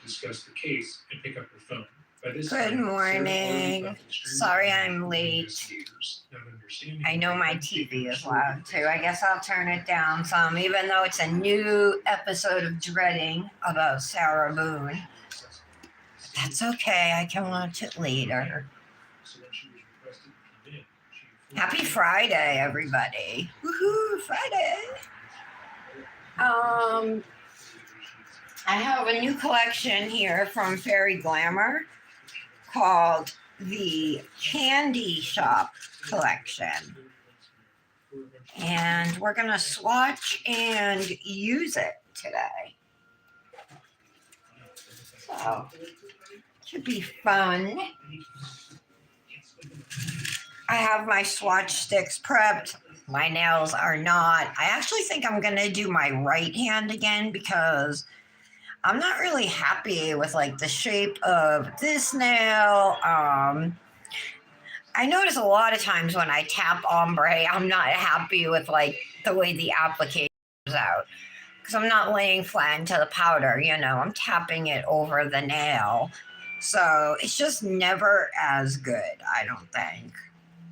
discuss the case and pick up her phone. Good morning. Sorry I'm late. I know my TV is loud too. I guess I'll turn it down some, even though it's a new episode of Dreading about Sarah Boone. That's okay. I can watch it later. Happy Friday, everybody. Woohoo, Friday. I have a new collection here from Fairy Glamor called the Candy Shop Collection. And we're going to swatch and use it today. So, should be fun. I have my swatch sticks prepped. My nails are not. I actually think I'm going to do my right hand again because I'm not really happy with like the shape of this nail. I notice a lot of times when I tap ombre, I'm not happy with like the way the application comes out because I'm not laying flat into the powder, you know, I'm tapping it over the nail. So it's just never as good, I don't think.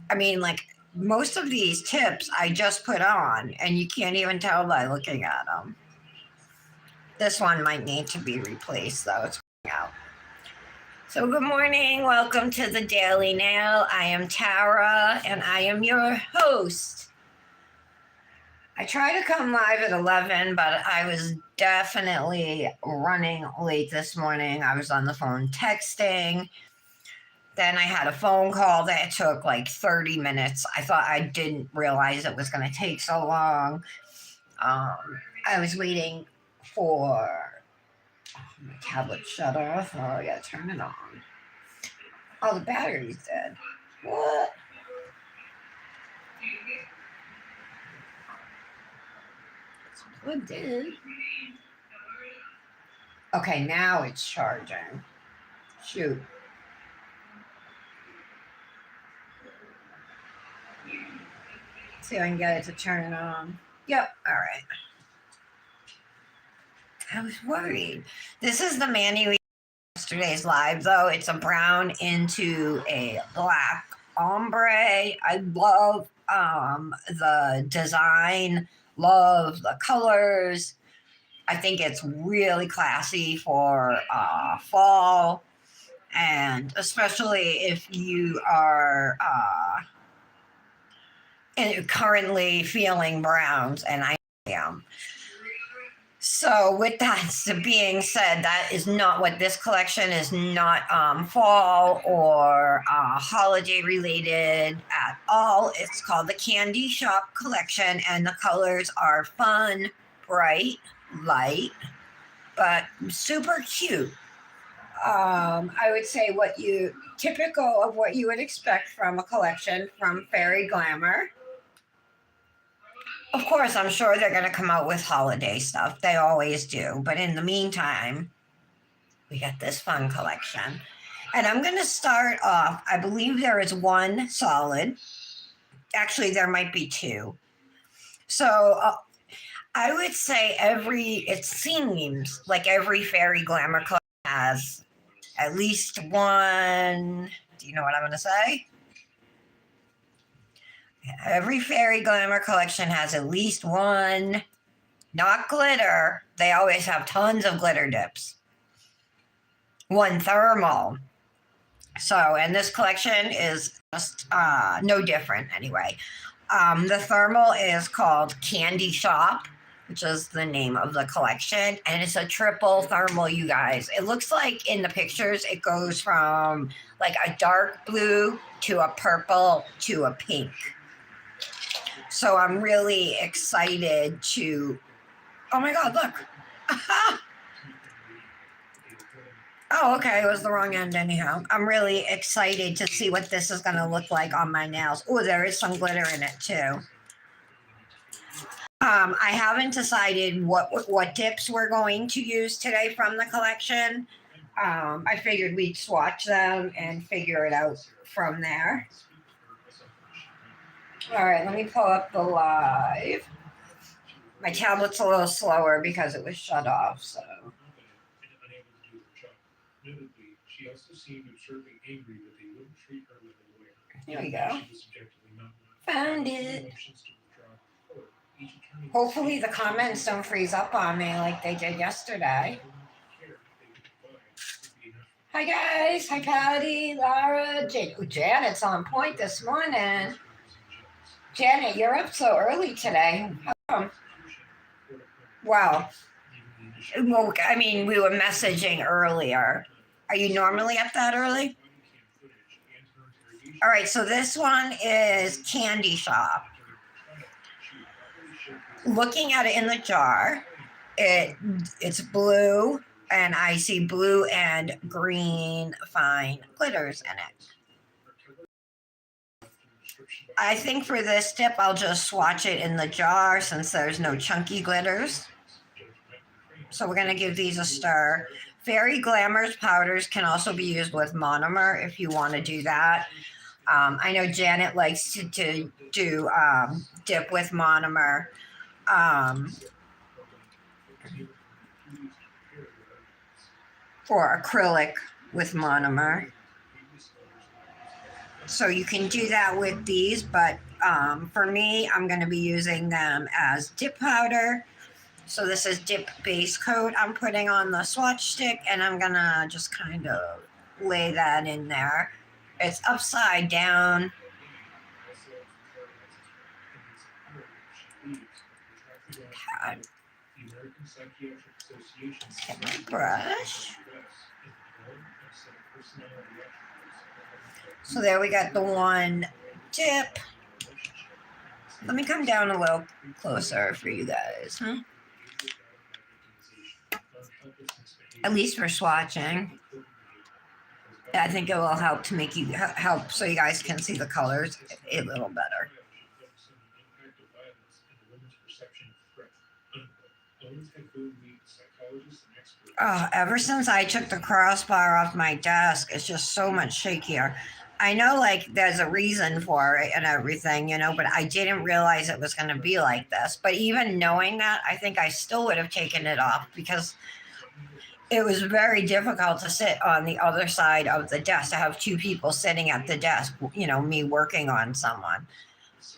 I mean, like most of these tips I just put on and you can't even tell by looking at them. This one might need to be replaced, though. It's out. So good morning. Welcome to the Daily Nail. I am Tara, and I am your host. I try to come live at 11, but I was definitely running late this morning. I was on the phone texting. Then I had a phone call that took like 30 minutes. I didn't realize it was going to take so long. I was waiting for my tablet shut off. Oh, I gotta turn it on. Oh, the battery's dead. What? It's plugged in. Okay, now it's charging. Shoot. See if I can get it to turn it on. Yep, all right. I was worried. This is the Manicure yesterday's live, though. It's a brown into a black ombre. I love the design, love the colors. I think it's really classy for fall, and especially if you are currently feeling browns, and I am. So with that being said, that is not what this collection is, not fall or holiday related at all. It's called the Candy Shop Collection, and the colors are fun, bright, light, but super cute. I would say typical of what you would expect from a collection from Fairy Glamor. Of course, I'm sure they're going to come out with holiday stuff. They always do. But in the meantime, we got this fun collection. And I'm going to start off. I believe there is one solid. Actually, there might be two. So I would say it seems like every Fairy Glamor collection has at least one. Do you know what I'm going to say? Every Fairy Glamor collection has at least one, not glitter. They always have tons of glitter dips. One thermal. So, and this collection is just no different anyway. The thermal is called Candy Shop, which is the name of the collection. And it's a triple thermal, you guys. It looks like in the pictures, it goes from like a dark blue to a purple to a pink. So I'm really excited to, oh my God, look. Oh, okay, it was the wrong end anyhow. I'm really excited to see what this is going to look like on my nails. Oh, there is some glitter in it too. I haven't decided what dips we're going to use today from the collection. I figured we'd swatch them and figure it out from there. All right, let me pull up the live. My tablet's a little slower because it was shut off, so. Admittedly, she also seemed absurdly angry that they wouldn't treat her like a lawyer. Here we go. She was objectively not one. Found it. Hopefully the comments don't freeze up on me like they did yesterday. Hi guys, hi Patty, Lara, Janet's on point this morning. Janet, you're up so early today. Well, I mean, we were messaging earlier. Are you normally up that early? All right, so this one is Candy Shop. Looking at it in the jar, it's blue, and I see blue and green fine glitters in it. I think for this dip, I'll just swatch it in the jar since there's no chunky glitters. So we're going to give these a stir. Fairy Glamor's powders can also be used with monomer if you want to do that. I know Janet likes to do dip with monomer. Or acrylic with monomer. So you can do that with these, but for me, I'm going to be using them as dip powder. So this is dip base coat I'm putting on the swatch stick, and I'm going to just kind of lay that in there. It's upside down. God. Get my brush. So there we got the one dip. Let me come down a little closer for you guys, huh? At least for swatching. I think it will help to make you help so you guys can see the colors a little better. Oh, ever since I took the crossbar off my desk, it's just so much shakier. I know, like, there's a reason for it and everything, you know, but I didn't realize it was going to be like this. But even knowing that, I think I still would have taken it off because it was very difficult to sit on the other side of the desk, to have two people sitting at the desk, you know, me working on someone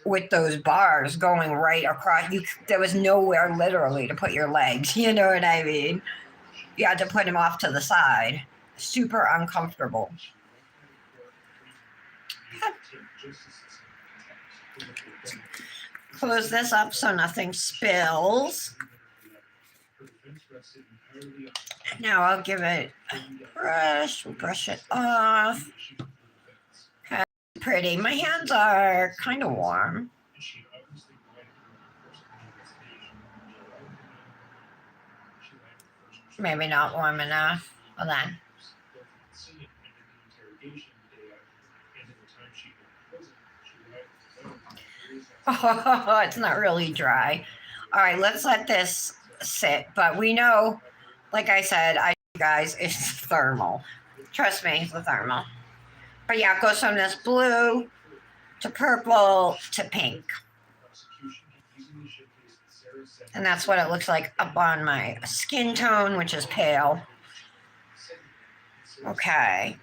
with those bars going right across. There was nowhere literally to put your legs, you know what I mean? You had to put them off to the side. Super uncomfortable. Close this up so nothing spills. Now I'll give it a brush. We'll brush it off. Okay, pretty. My hands are kind of warm. Maybe not warm enough. Hold on. Oh, it's not really dry. All right, let's let this sit. But we know, like I said, guys, it's thermal. Trust me, it's the thermal. But yeah, it goes from this blue to purple to pink. And that's what it looks like up on my skin tone, which is pale. Okay.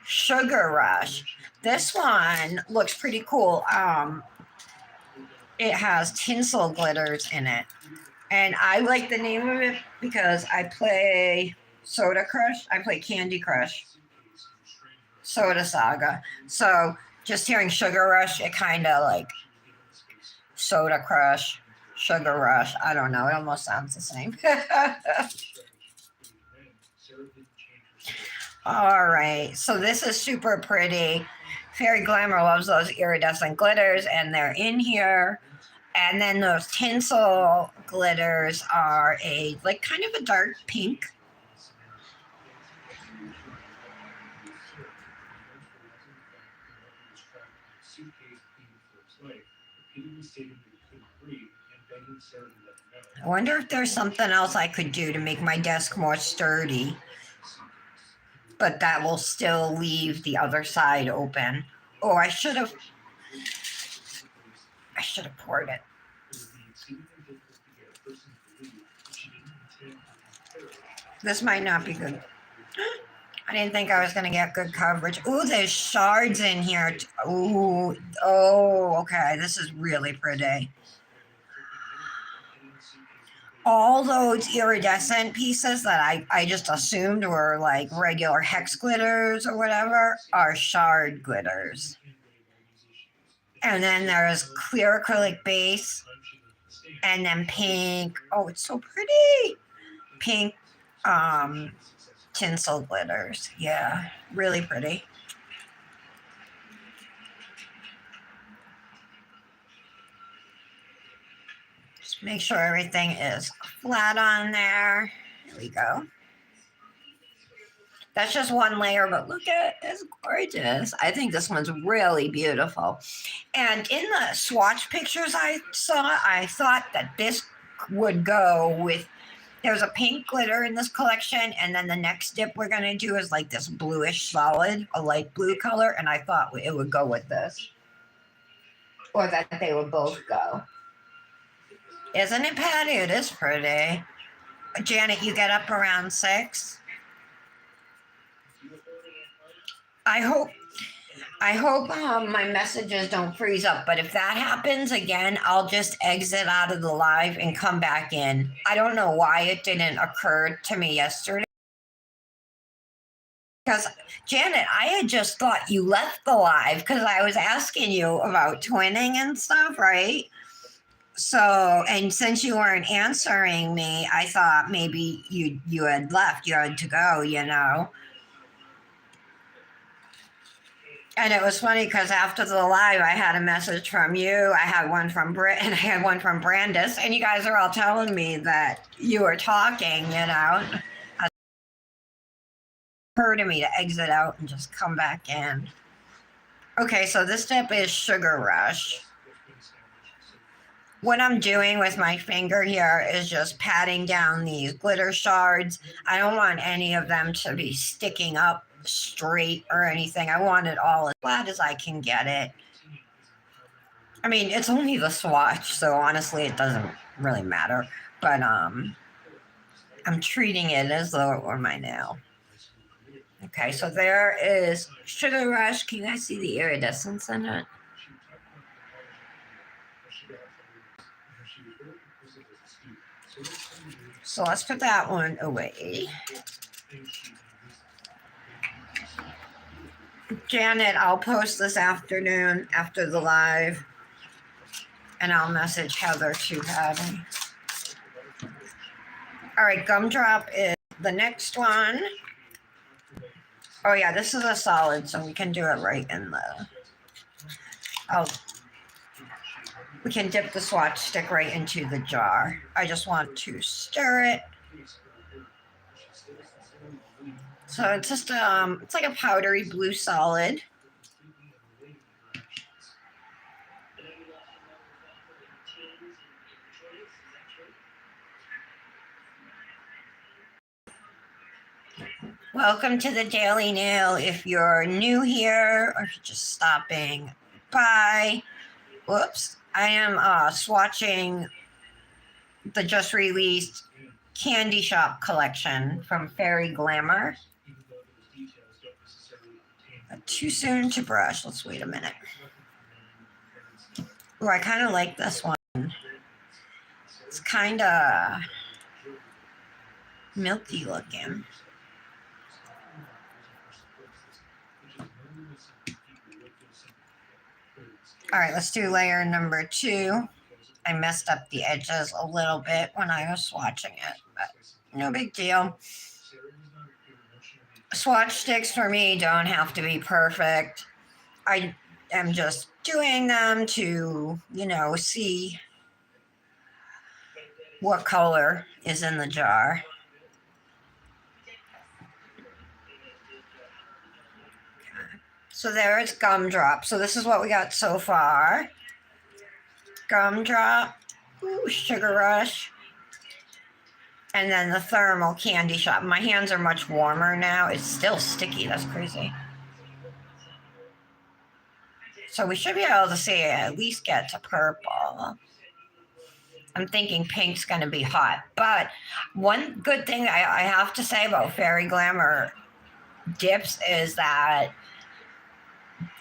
Sugar Rush. This one looks pretty cool. It has tinsel glitters in it. And I like the name of it because I play Soda Crush. I play Candy Crush. Soda Saga. So just hearing Sugar Rush, it kind of like Soda Crush, Sugar Rush. I don't know. It almost sounds the same. All right. So this is super pretty. Fairy Glamour loves those iridescent glitters, and they're in here. And then those tinsel glitters are like kind of a dark pink. I wonder if there's something else I could do to make my desk more sturdy, but that will still leave the other side open. Oh, I should have poured it. This might not be good. I didn't think I was going to get good coverage. Ooh, there's shards in here. Ooh, oh, okay. This is really pretty. All those iridescent pieces that I just assumed were like regular hex glitters or whatever are shard glitters. And then there's clear acrylic base and then pink. Oh, it's so pretty. Pink tinsel glitters. Yeah, really pretty. Just make sure everything is flat on there. There we go. That's just one layer, but look at it, it's gorgeous. I think this one's really beautiful. And in the swatch pictures I saw, I thought that this would go with, there's a pink glitter in this collection, and then the next dip we're going to do is like this bluish solid, a light blue color, and I thought it would go with this. Or that they would both go. Isn't it, Patty? It is pretty. Janet, you get up around 6? I hope my messages don't freeze up, but if that happens again, I'll just exit out of the live and come back in. I don't know why it didn't occur to me yesterday. Because, Janet, I had just thought you left the live because I was asking you about twinning and stuff, right? So, and since you weren't answering me, I thought maybe you had left, you had to go, you know. And it was funny because after the live, I had a message from you. I had one from Britt and I had one from Brandis. And you guys are all telling me that you were talking, you know. It occurred to me to exit out and just come back in. Okay, so this dip is Sugar Rush. What I'm doing with my finger here is just patting down these glitter shards. I don't want any of them to be sticking up straight or anything. I want it all as flat as I can get it. I mean, it's only the swatch, so honestly it doesn't really matter. But I'm treating it as though it were my nail. Okay, so there is Sugar Rush. Can you guys see the iridescence in it? So let's put that one away. Janet, I'll post this afternoon after the live, and I'll message Heather too, Patty. All right, Gumdrop is the next one. Oh yeah, this is a solid, so we can do it right in the. We can dip the swatch stick right into the jar. I just want to stir it. So it's just it's like a powdery blue solid. Welcome to the Daily Nail. If you're new here or just stopping by, whoops, I am swatching the just released Candy Shop collection from Fairy Glamor. Too soon to brush. Let's wait a minute. Oh, I kind of like this one. It's kind of milky looking. All right, let's do layer number 2. I messed up the edges a little bit when I was swatching it, but no big deal. Swatch sticks for me don't have to be perfect. I am just doing them to, you know, see what color is in the jar. So there it's Gumdrop. So this is what we got so far. Gumdrop, ooh, Sugar Rush, and then the Thermal Candy Shop. My hands are much warmer now. It's still sticky. That's crazy. So we should be able to see it at least get to purple. I'm thinking pink's going to be hot. But one good thing I have to say about Fairy Glamor dips is that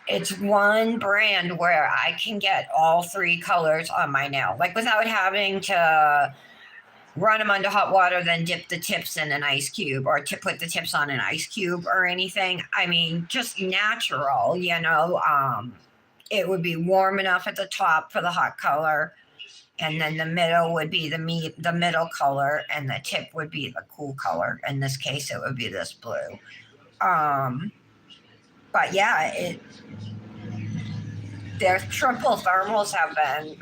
it's one brand where I can get all three colors on my nail, like without having to run them under hot water, then dip the tips in an ice cube or to put the tips on an ice cube or anything. I mean, just natural, you know. It would be warm enough at the top for the hot color, and then the middle would be the middle color, and the tip would be the cool color. In this case, it would be this blue. But yeah, their triple thermals have been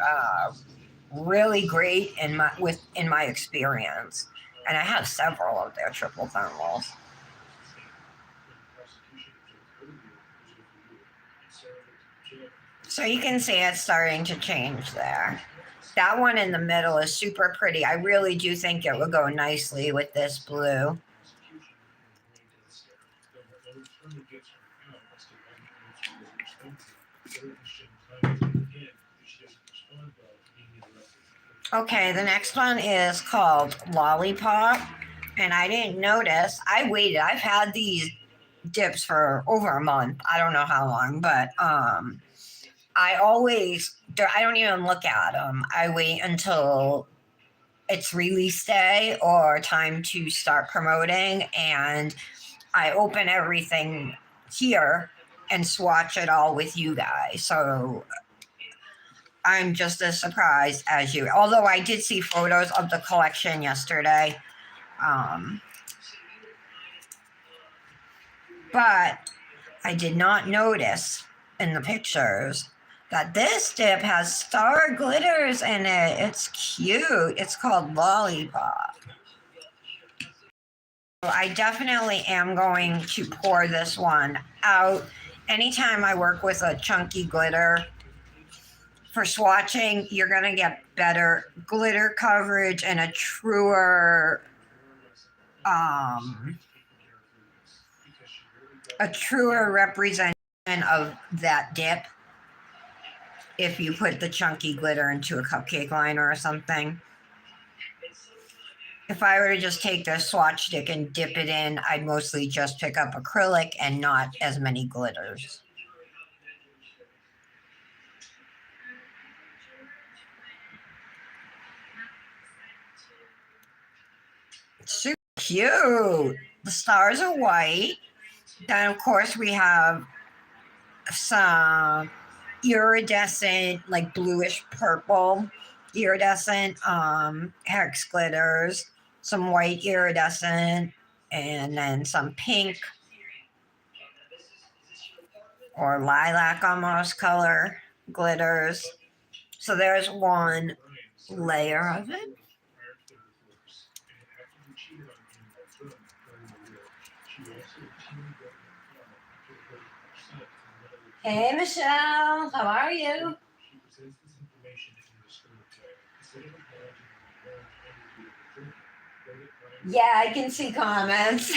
really great in my experience, and I have several of their triple thermals. So you can see it's starting to change there. That one in the middle is super pretty. I really do think it would go nicely with this blue. Okay, the next one is called Lollipop, and I didn't notice. I waited. I've had these dips for over a month. I don't know how long, but I don't even look at them. I wait until it's release day or time to start promoting, and I open everything here and swatch it all with you guys. So I'm just as surprised as you. Although I did see photos of the collection yesterday. But I did not notice in the pictures that this dip has star glitters in it. It's cute. It's called Lollipop. I definitely am going to pour this one out. Anytime I work with a chunky glitter for swatching, you're going to get better glitter coverage and a truer representation of that dip if you put the chunky glitter into a cupcake liner or something. If I were to just take the swatch stick and dip it in, I'd mostly just pick up acrylic and not as many glitters. Super cute. The stars are white. Then, of course, we have some iridescent, like bluish purple iridescent hex glitters, some white iridescent, and then some pink or lilac almost color glitters. So there's one layer of it. Hey, Michelle, how are you? Yeah, I can see comments.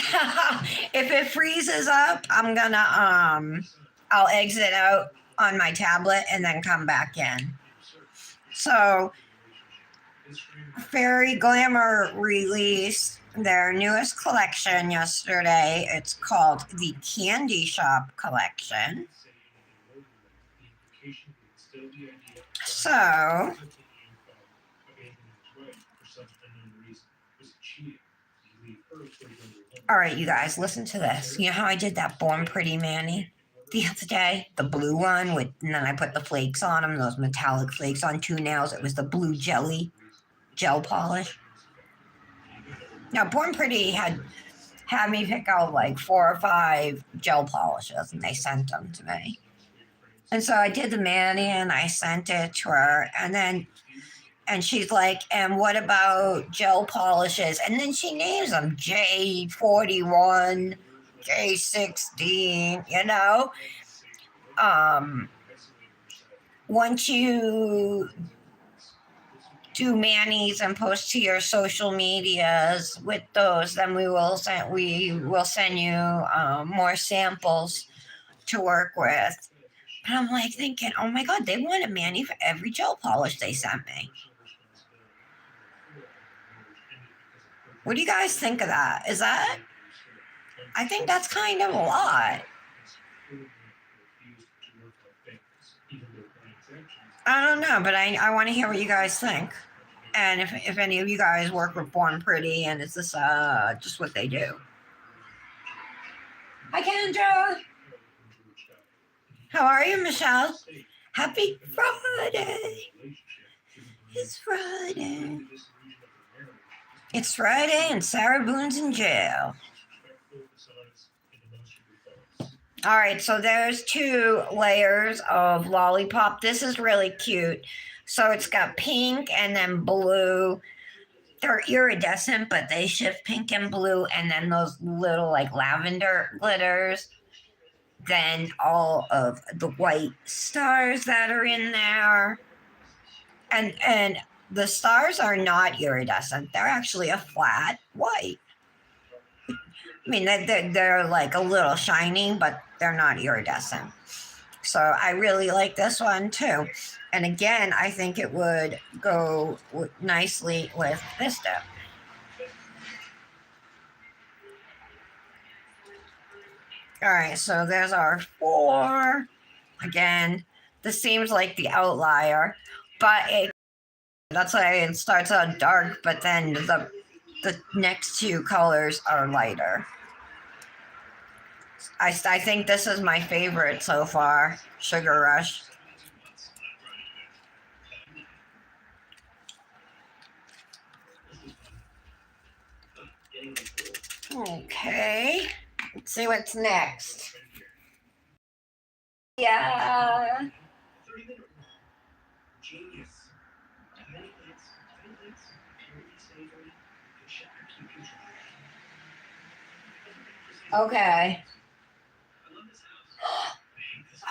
If it freezes up, I'm gonna I'll exit out on my tablet and then come back in. So Fairy Glamor released their newest collection yesterday. It's called the Candy Shop Collection. So all right, you guys, listen to this. You know how I did that Born Pretty Manny the other day? The blue one, and then I put the flakes on them, those metallic flakes on 2 nails. It was the blue gel polish. Now, Born Pretty had me pick out like 4 or 5 gel polishes, and they sent them to me. And so I did the Manny, and I sent it to her, and she's like, and what about gel polishes? And then she names them J41, J16, you know? Once you do manis and post to your social medias with those, then we will send you more samples to work with. And I'm like thinking, oh my God, they want a mani for every gel polish they sent me. What do you guys think of that? Is that I think that's kind of a lot. I don't know, but I want to hear what you guys think. And if any of you guys work with Born Pretty and is this just what they do. Hi, Kendra. How are you, Michelle? Happy Friday. It's Friday. It's Friday and Sarah Boone's in jail. All right, so there's 2 layers of Lollipop. This is really cute. So it's got pink and then blue. They're iridescent, but they shift pink and blue, and then those little like lavender glitters. Then all of the white stars that are in there. And the stars are not iridescent. They're actually a flat white. I mean, they're like a little shiny, but they're not iridescent. So I really like this one too. And again, I think it would go nicely with this dip. All right, so there's our 4. Again, this seems like the outlier, but that's why it starts out dark, but then the next 2 colors are lighter. I think this is my favorite so far, Sugar Rush. Okay, let's see what's next. Yeah. Okay.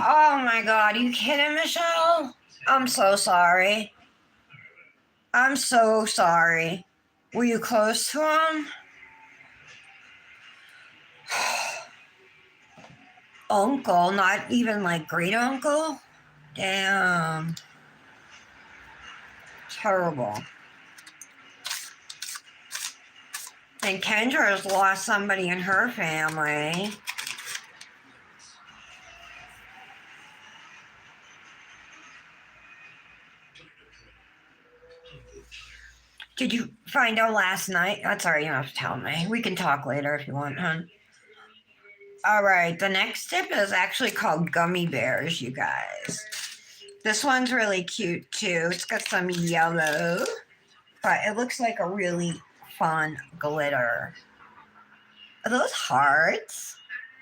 Oh my God, are you kidding, Michelle? I'm so sorry. I'm so sorry. Were you close to him? Uncle, not even like great uncle? Damn. Terrible. And Kendra's lost somebody in her family. Did you find out last night? That's all right, you don't have to tell me. We can talk later if you want, hon. All right, the next tip is actually called Gummy Bears, you guys. This one's really cute too. It's got some yellow, but it looks like a really fun glitter. Are those hearts?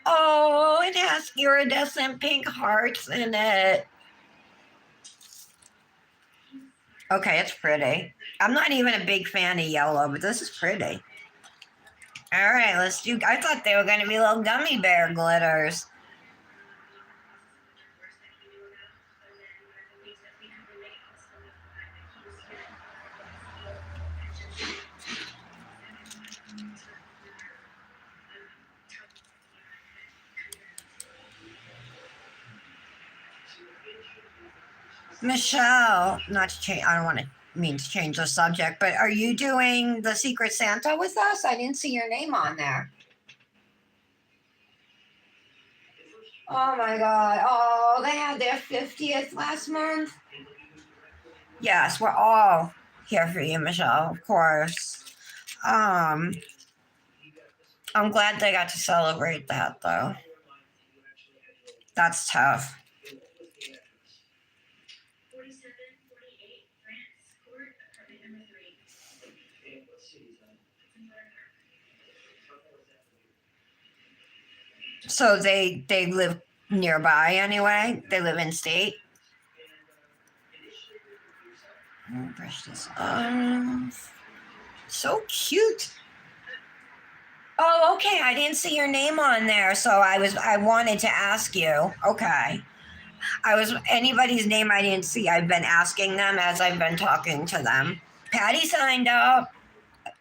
Oh, it has iridescent pink hearts in it. Okay, it's pretty. I'm not even a big fan of yellow, but this is pretty. All right, let's do. I thought they were going to be little gummy bear glitters. Michelle, not to change. I don't want to mean to change the subject, but are you doing the Secret Santa with us? I didn't see your name on there. Oh my God. Oh, they had their 50th last month. Yes, we're all here for you, Michelle, of course. I'm glad they got to celebrate that though. That's tough. So they live nearby anyway. They live in state. Brush this off. So cute. Oh, okay. I didn't see your name on there, so I wanted to ask you. Okay. Anybody's name I didn't see. I've been asking them as I've been talking to them. Patty signed up.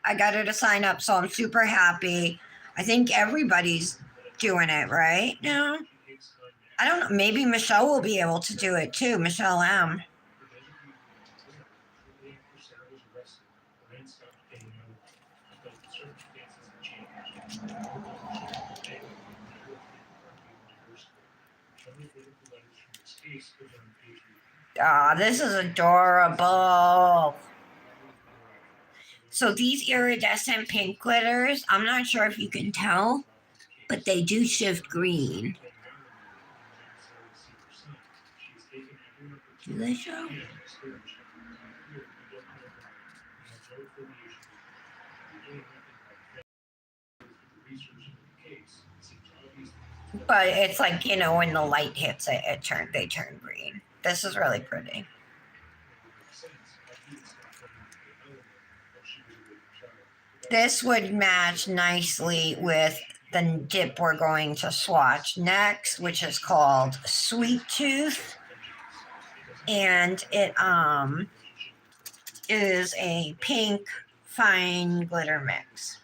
I got her to sign up, so I'm super happy. I think everybody's doing it right now. I don't know. Maybe Michelle will be able to do it too. Michelle M. Ah, this is adorable. So these iridescent pink glitters, I'm not sure if you can tell, but they do shift green. Do they show? But it's like, you know, when the light hits it, they turn green. This is really pretty. This would match nicely with the dip we're going to swatch next, which is called Sweet Tooth. And it is a pink fine glitter mix.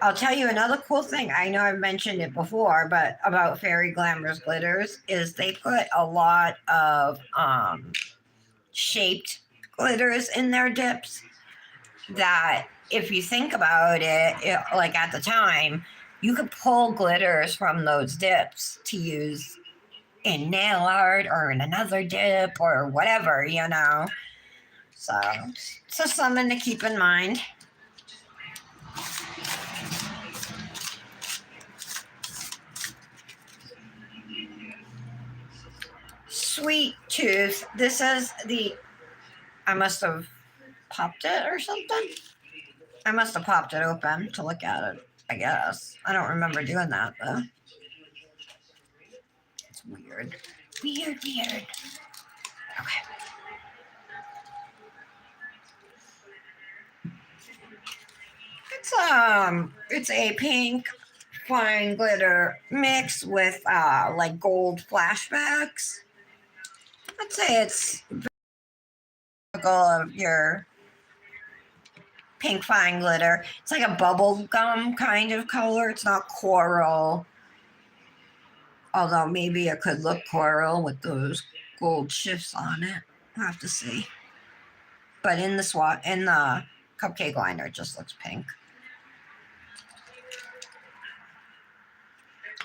I'll tell you another cool thing. I know I've mentioned it before, but about Fairy Glamour's glitters is they put a lot of shaped glitters in their dips that if you think about it, like at the time, you could pull glitters from those dips to use in nail art or in another dip or whatever, you know. So something to keep in mind. Sweet Tooth. This is I must have popped it or something. I must have popped it open to look at it, I guess. I don't remember doing that though. It's weird. Weird. Okay. It's a pink fine glitter mix with like gold flashbacks. I'd say it's typical of your pink fine glitter. It's like a bubble gum kind of color. It's not coral. Although maybe it could look coral with those gold shifts on it. I'll have to see. But in the cupcake liner, it just looks pink.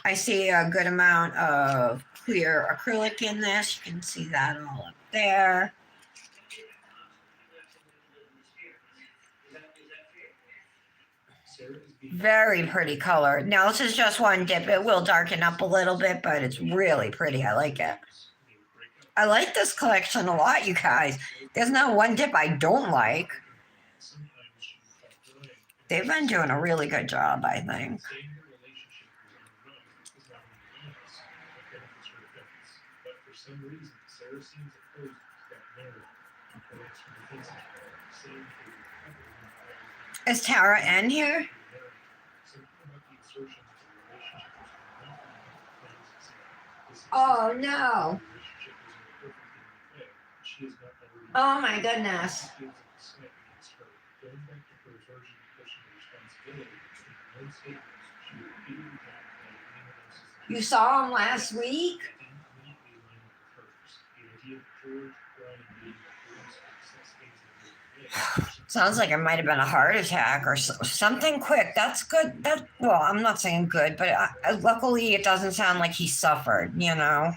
I see a good amount of clear acrylic in this. You can see that all up there. Very pretty color. Now, this is just one dip. It will darken up a little bit, but it's really pretty. I like it. I like this collection a lot, you guys. There's not one dip I don't like. They've been doing a really good job, I think. Is Tara in here? Oh no. Oh my goodness. You saw him last week? Sounds like it might have been a heart attack or something quick. That's good. Well, I'm not saying good, but luckily it doesn't sound like he suffered, you know?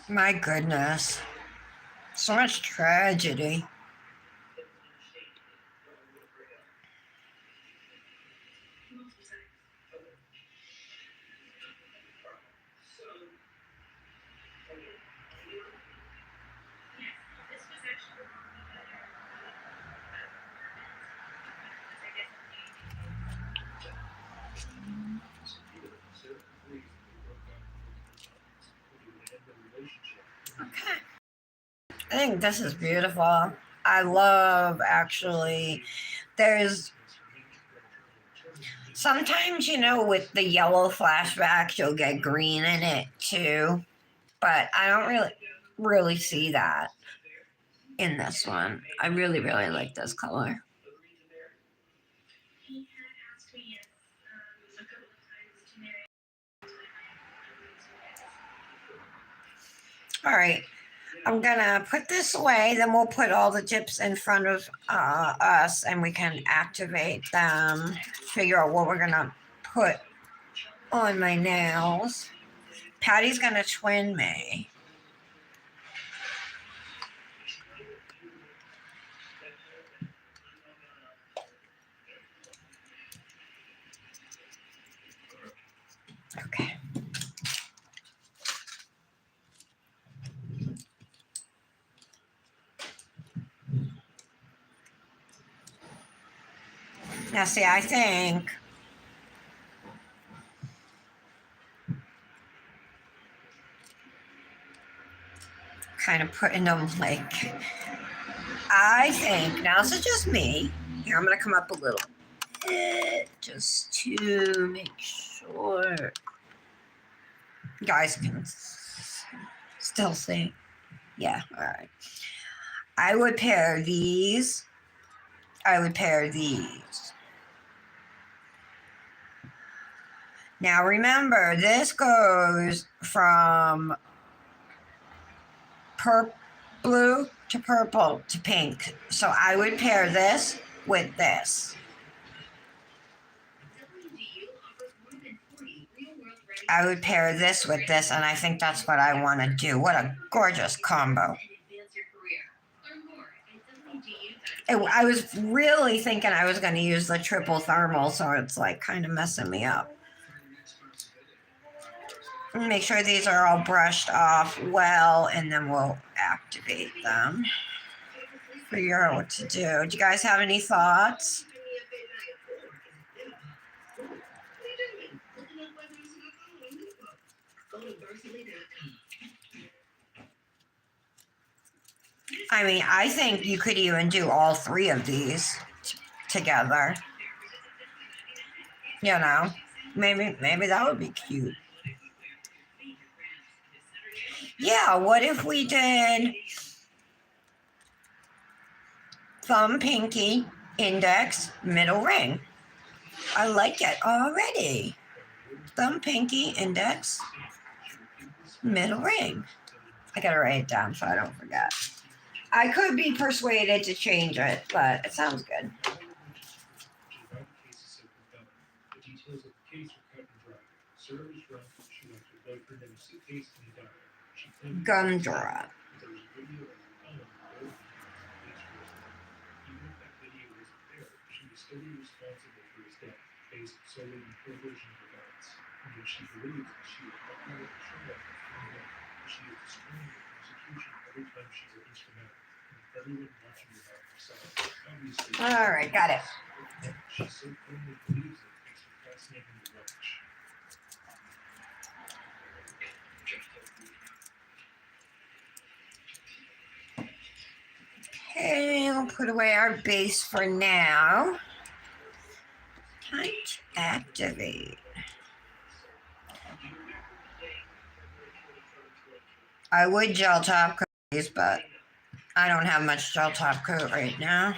My goodness. So much tragedy. Okay. I think this is beautiful. I love actually. There's sometimes, you know, with the yellow flashbacks, you'll get green in it too. But I don't really see that in this one. I really like this color. All right. I'm gonna put this away, then we'll put all the dips in front of us and we can activate them, figure out what we're gonna put on my nails. Patty's gonna twin me. Okay. Now see, I think kind of putting them like, I think, now this is just me. Here, I'm gonna come up a little bit just to make sure you guys can still see. Yeah, all right. I would pair these. I would pair these. Now remember, this goes from blue to purple to pink. So I would pair this with this. I would pair this with this, and I think that's what I want to do. What a gorgeous combo. I was really thinking I was going to use the triple thermal, so it's like kind of messing me up. Make sure these are all brushed off well, and then we'll activate them. Figure out what to do. Do you guys have any thoughts? I mean, I think you could even do all three of these together. You know, maybe that would be cute. Yeah, what if we did thumb, pinky, index, middle ring? I like it already. Thumb, pinky, index, middle ring. I gotta write it down so I don't forget. I could be persuaded to change it, but it sounds good. Gumdrop. All right, got it. Okay, we'll put away our base for now. Time to activate. I would gel top coat these, but I don't have much gel top coat right now.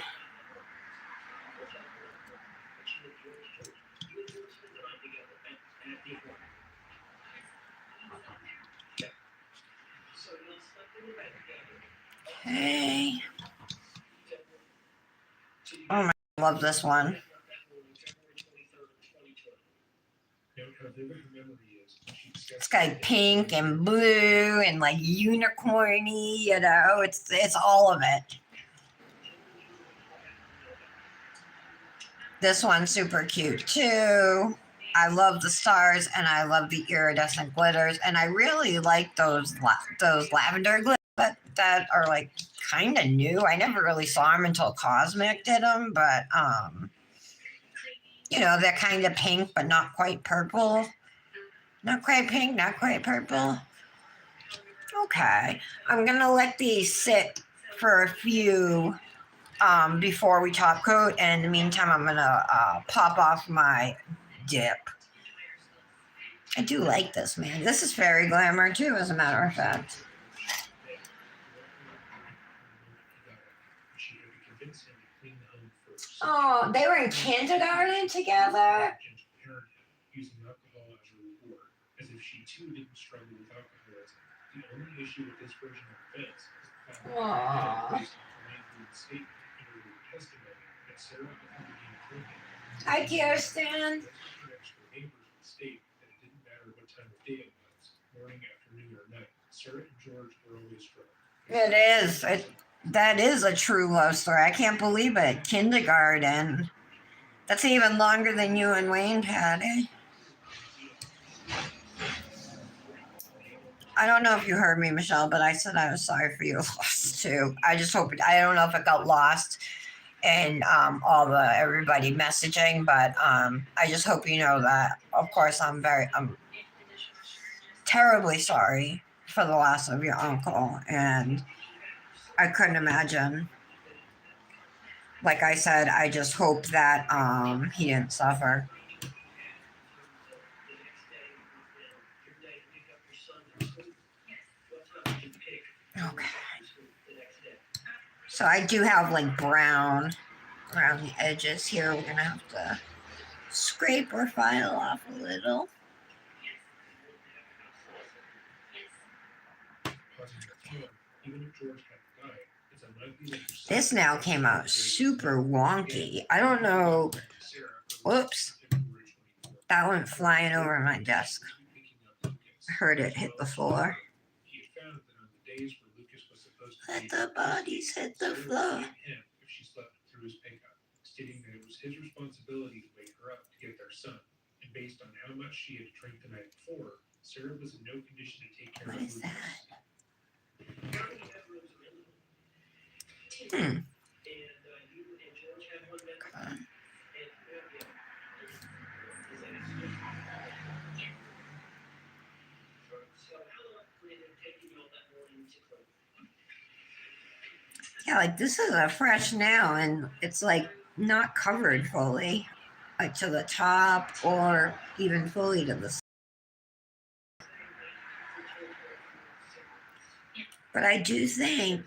Okay. Oh my, I love this one. It's got pink and blue and like unicorny, you know, it's all of it. This one's super cute too. I love the stars and I love the iridescent glitters, and I really like those lavender glitters that are like kind of new. I never really saw them until Cosmic did them, but you know, they're kind of pink but not quite purple. Not quite pink, not quite purple. Okay, I'm gonna let these sit for a few before we top coat, and in the meantime I'm gonna pop off my dip. I do like this, man. This is fairy glamour too, as a matter of fact. Oh, they were in kindergarten together? The only issue with this version of events is the fact that Aww. based on Elaine Green's statement in her written testimony that Sarah often began drinking. Hi, Kirsten. Connects her neighbors would state that it didn't matter what time of day it was, morning, afternoon, or night. Sarah and George were always drunk. It is. That is a true love story. I can't believe it. Kindergarten. That's even longer than you and Wayne had, eh? I don't know if you heard me, Michelle, but I said I was sorry for your loss too. I just hope I don't know if it got lost in all the everybody messaging, but I just hope you know that. Of course, I'm terribly sorry for the loss of your uncle, and I couldn't imagine. Like I said, I just hope that he didn't suffer. Okay. So I do have like brown around the edges here. We're gonna have to scrape or file off a little. This now came out super wonky. I don't know. Whoops. That went flying over my desk. I heard it hit the floor. Let the bodies hit the floor. Stating that it was his responsibility to wake her up to get their son. And based on how much she had drank the night before, Sarah was in no condition to take care of Lucas. What is that? Hmm. Yeah, like this is a fresh nail, and it's like not covered fully, like to the top or even fully to the side. But I do think,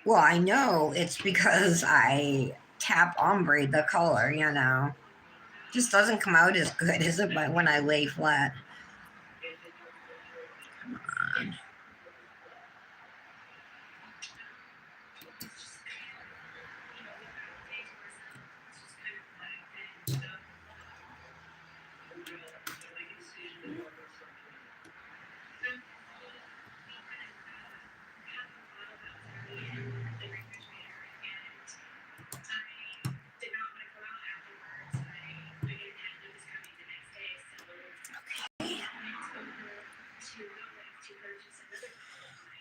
well, I know it's because I tap ombre the color, you know. Just doesn't come out as good as it when I lay flat. Come on.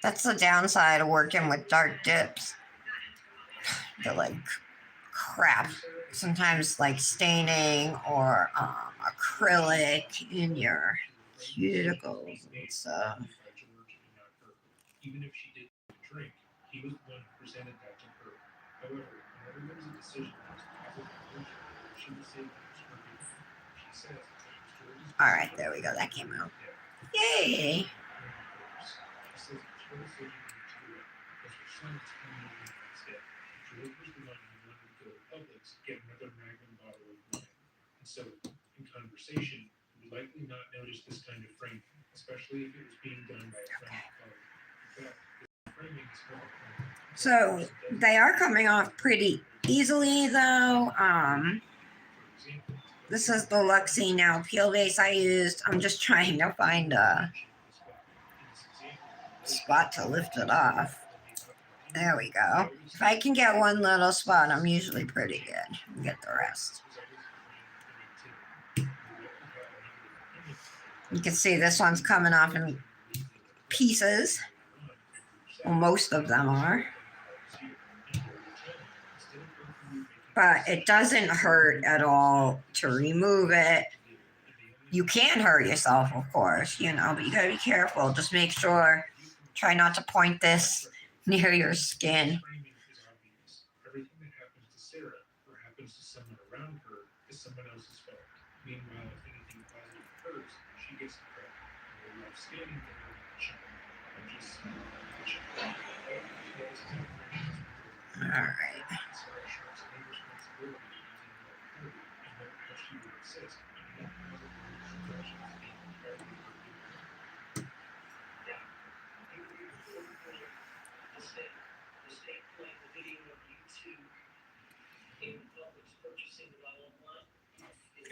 That's the downside of working with dark dips. They're like crap. Sometimes like staining or acrylic in your cuticles and stuff. Even if she didn't drink, he was the one who presented that to her. However, whenever there was a decision that was positive, she would say that it was her business. She says all right, there we go. That came out. Yay! Get another Magnum bottle of wine. And so, in conversation, you would likely not notice this kind of framing, especially if it was being done by a friend of color. In fact, this framing is more. So they are coming off pretty easily, though. This is the Luxie Now Peel Base I used. I'm just trying to find a spot to lift it off. There we go. If I can get one little spot, I'm usually pretty good. Get the rest. You can see this one's coming off in pieces. Well, most of them are. But it doesn't hurt at all to remove it. You can hurt yourself, of course, you know, but you gotta be careful. Just make sure, try not to point this near your skin. Everything that happens to Sarah or happens to someone around her is someone else's fault. Meanwhile, if anything positive occurs, she gets the credit. And we're left standing there and just all right.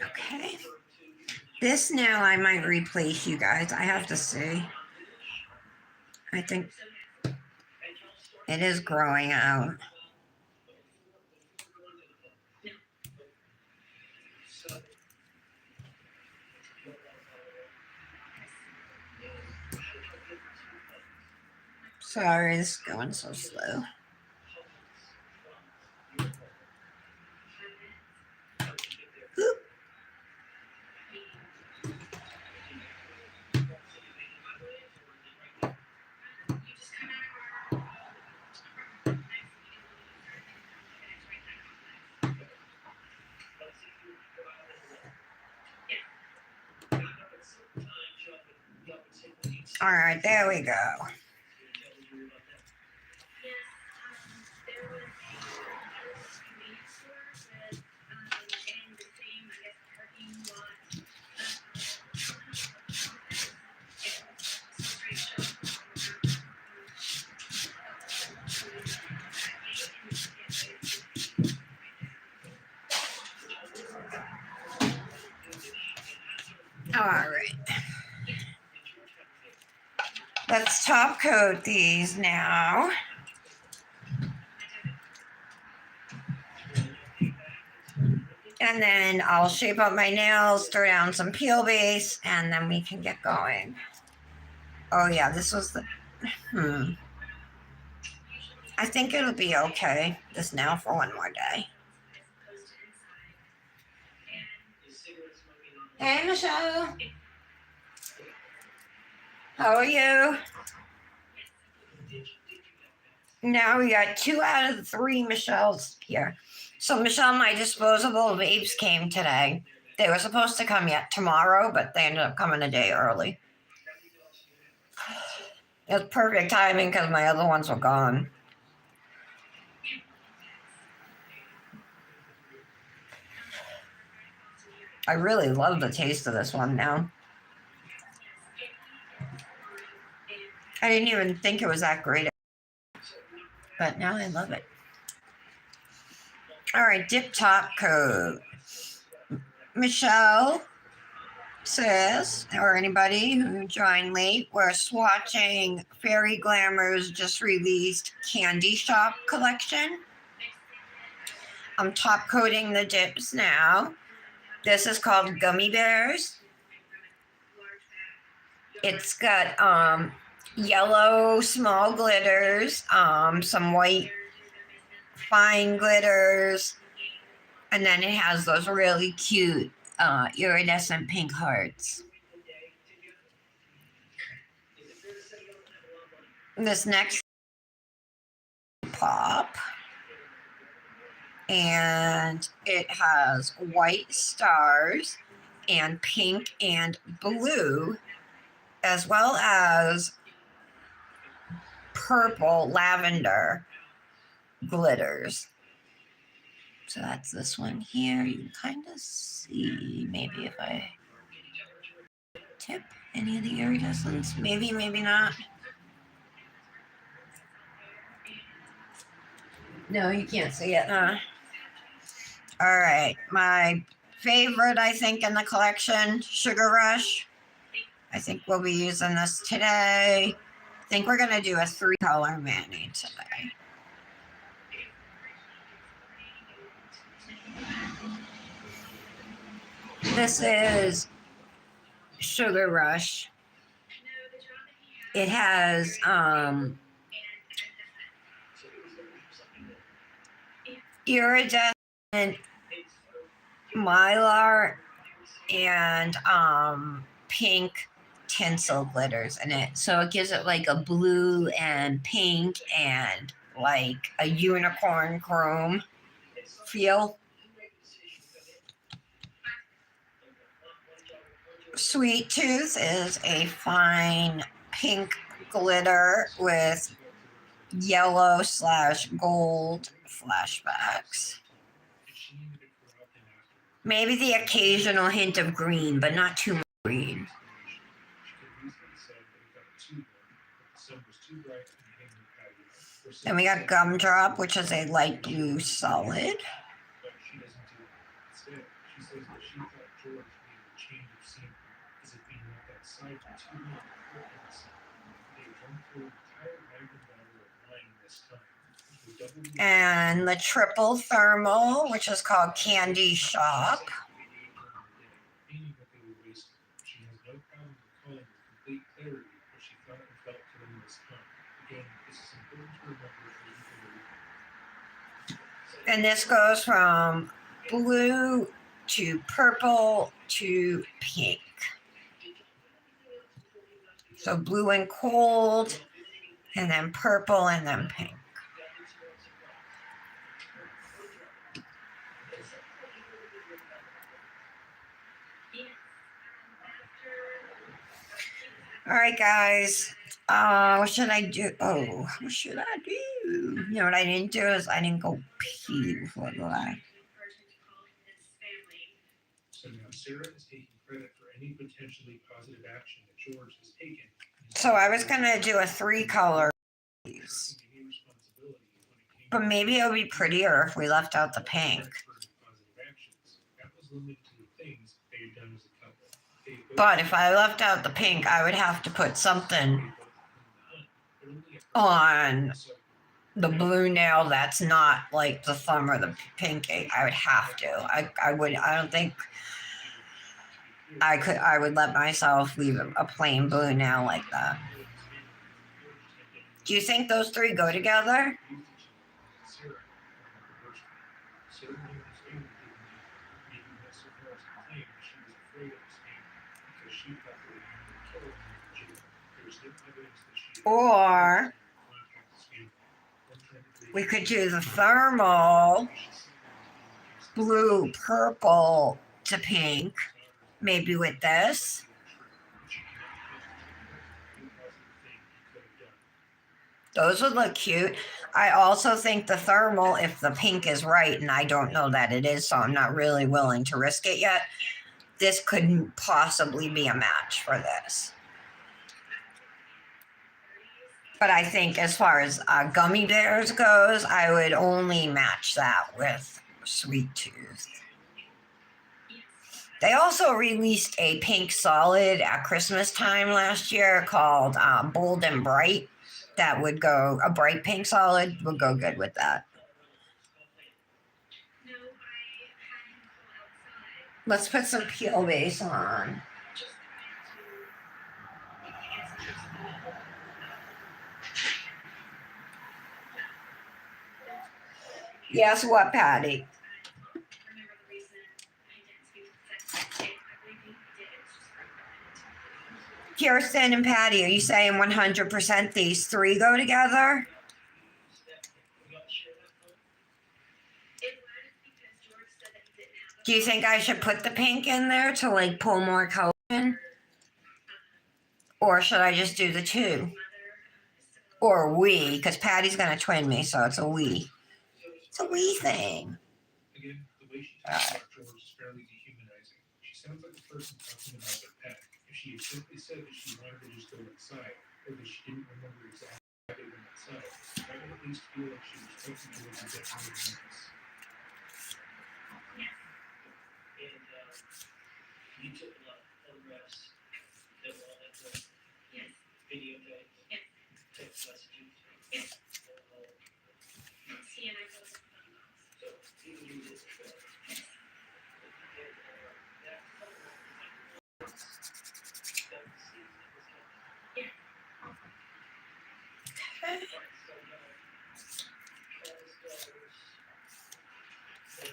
Okay. This now I might replace, you guys. I have to see. I think it is growing out. Sorry, it's going so slow. Oop. All right, there we go. All right. Let's top coat these now. And then I'll shape up my nails, throw down some peel base, and then we can get going. Oh yeah, this was the, I think it'll be okay, this nail for one more day. Hey, Michelle. How are you? Now we got 2 out of the 3 Michelles here. So Michelle, my disposable vapes came today. They were supposed to come yet tomorrow, but they ended up coming a day early. It was perfect timing because my other ones were gone. I really love the taste of this one now. I didn't even think it was that great, but now I love it. All right, dip top coat. Michelle says, or anybody who joined late, we're swatching Fairy Glamour's just released Candy Shop collection. I'm top coating the dips now. This is called Gummy Bears. It's got yellow small glitters, some white fine glitters, and then it has those really cute iridescent pink hearts. This next pop, and it has white stars and pink and blue, as well as purple lavender glitters. So that's this one here. You can kind of see, maybe if I tip any of the iridescents. Maybe, maybe not. No, you can't see it, huh? All right, my favorite, I think, in the collection, Sugar Rush. I think we'll be using this today. I think we're gonna do a 3-color mani today. This is Sugar Rush. It has iridescent mylar and pink tinsel glitters in it. So it gives it like a blue and pink and like a unicorn chrome feel. Sweet Tooth is a fine pink glitter with yellow/gold flashbacks. Maybe the occasional hint of green, but not too much green. Then we got Gumdrop, which is a light blue solid. She says that she thought George needed a change of scenery, as if being left outside for too long hurt his. They drunk through an entire magnum bottle of wine this time, which was double the And the triple thermal, which is called Candy Shop. meaning that they were wasted. She has no problem recalling with complete clarity what she thought and felt to them this time. Again, this is important to remember as we go along. And this goes from blue to purple to pink. So blue and cold, and then purple, and then pink. All right, guys. What should I do? Oh, what should I do? You know what I didn't do is I didn't go pee before the live. So now Sarah is taking credit for any potentially positive action that George has taken. So I was gonna do a 3-color piece, Taking any responsibility when it came but to maybe it would be prettier if we left out the pink. credit for any positive actions. That was limited to the things they had done as a couple. They had both But if I left out the pink, I would have to put something they both cleaned the hunt, but only at on first. So the blue nail that's not like the thumb or the pinky. I would have to. I don't think I would let myself leave a plain blue nail like that. Do you think those 3 go together? Sarah, Sarah knew his family didn't need her, making this so far as to claim that she was afraid of his family because she thought they would have to kill him in jail. There was no evidence that she had Or contact his family. One tried to break we could do the thermal blue, purple to pink, maybe with this. Those would look cute. I also think the thermal, if the pink is right, and I don't know that it is, so I'm not really willing to risk it yet, this couldn't possibly be a match for this. But I think as far as gummy bears goes, I would only match that with Sweet Tooth. They also released a pink solid at Christmas time last year called Bold and Bright. That would go, a bright pink solid would go good with that. Let's put some peel base on. Yes, what, Patty? Kirsten and Patty, are you saying 100% these 3 go together? Do you think I should put the pink in there to like pull more color in? Or should I just do the 2? Or we, because Patty's going to twin me, so it's a we. It's a we thing. Again, the way she talks about George is fairly dehumanizing. She sounds like a person talking about their pet. If she had simply said that she wanted to just go inside, or that she didn't remember exactly why they went outside, I would at least feel like she was talking to George and definitely nice. You took a lot of photographs that were on that videotape, text messages. So you can use this as well.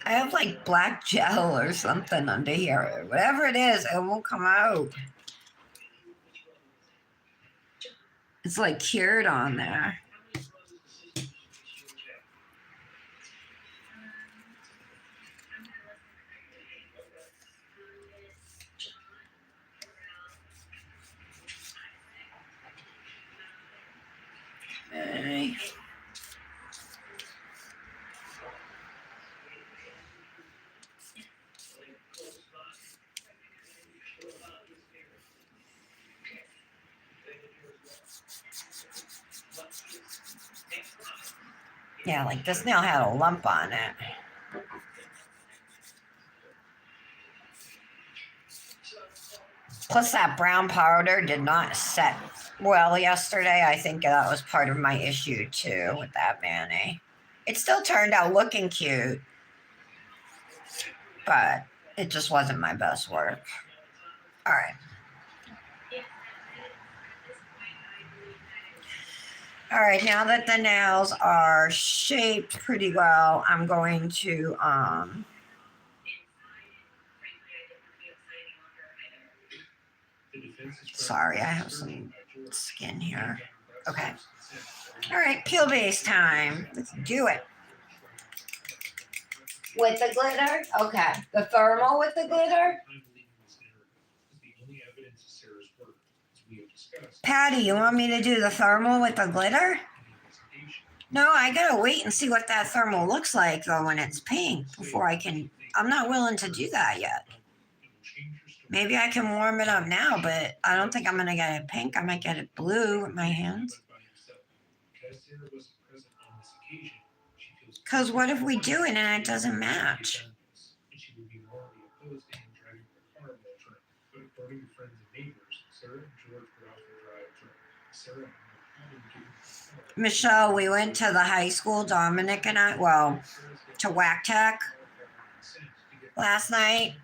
I have like black gel or something under here. Whatever it is, it won't come out. It's like cured on there. Okay. Yeah, like this nail had a lump on it. Plus, that brown powder did not set well yesterday. I think that was part of my issue too with that Manny. It still turned out looking cute, but it just wasn't my best work. All right. All right, now that the nails are shaped pretty well, I'm going to sorry, I have some skin here. Okay. All right, peel base time. Let's do it. With the glitter? Okay. The thermal with the glitter? Patty, you want me to do the thermal with the glitter? No, I gotta wait and see what that thermal looks like though when it's pink before I can. I'm not willing to do that yet. Maybe I can warm it up now, but I don't think I'm gonna get it pink. I might get it blue with my hands. Because what if we do it and it doesn't match? Michelle, we went to the high school, Dominic and I, well, to Whack Tech last night.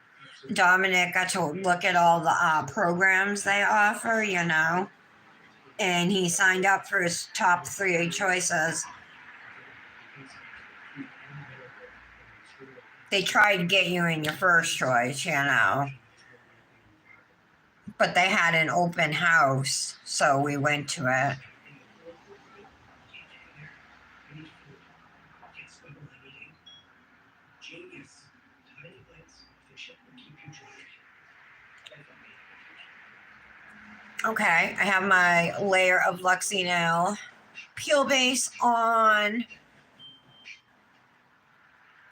Dominic got to look at all the programs they offer, you know, and he signed up for his top 3 choices. They try to get you in your first choice, you know, but they had an open house, so we went to it. Okay, I have my layer of Luxie Nail peel base on.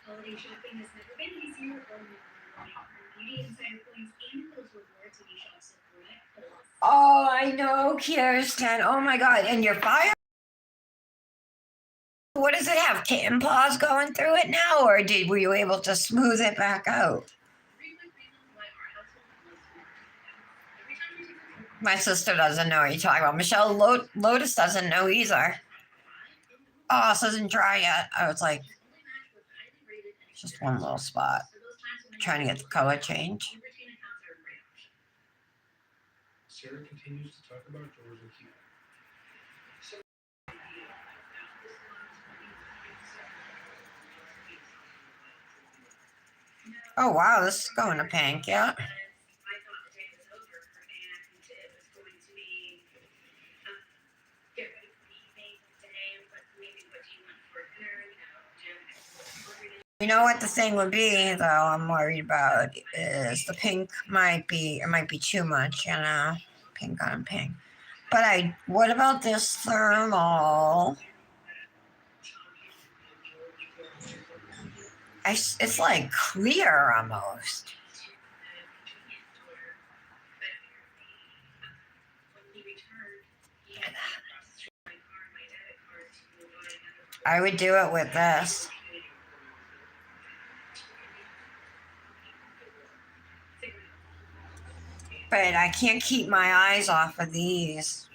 Holiday shopping has never been easier or more rewarding. Beauty Insider points and those rewards when you shop Sephora. Oh, I know, Kirsten. Oh my God. And your fire? What does it have? Kitten paws going through it now, or were you able to smooth it back out? My sister doesn't know what you're talking about. Michelle Lotus doesn't know either. Oh, this isn't dry yet. I was like, just one little spot. Trying to get the color change. Sarah continues to talk about doors and keep. Oh wow, this is going to pink, yeah. You know what the thing would be, though, I'm worried about is the pink might be too much, you know, pink on pink. But what about this thermal? It's like clear almost. I would do it with this. But I can't keep my eyes off of these.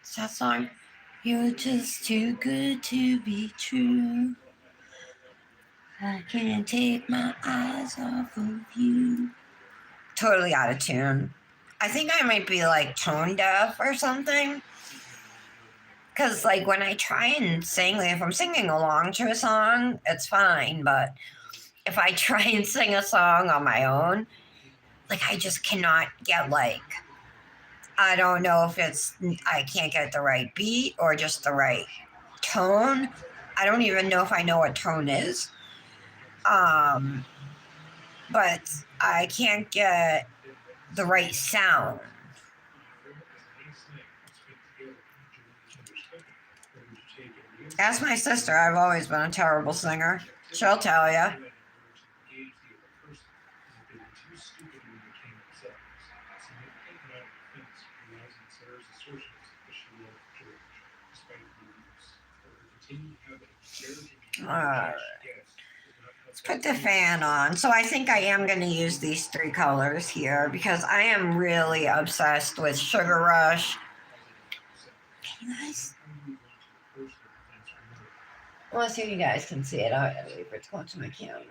It's that song. You're just too good to be true. I can't take my eyes off of you. Totally out of tune. I think I might be like tone deaf or something. Because like when I try and sing, like if I'm singing along to a song, it's fine. But if I try and sing a song on my own, like I just cannot get like, I don't know if it's, I can't get the right beat or just the right tone. I don't even know if I know what tone is. But I can't get the right sound. Ask my sister. I've always been a terrible singer. She'll tell you. Let's put the fan on. So I think I am going to use these 3 colors here because I am really obsessed with Sugar Rush. Can you guys? Well, let's see if you guys can see it. I'll wait for it to go to my camera.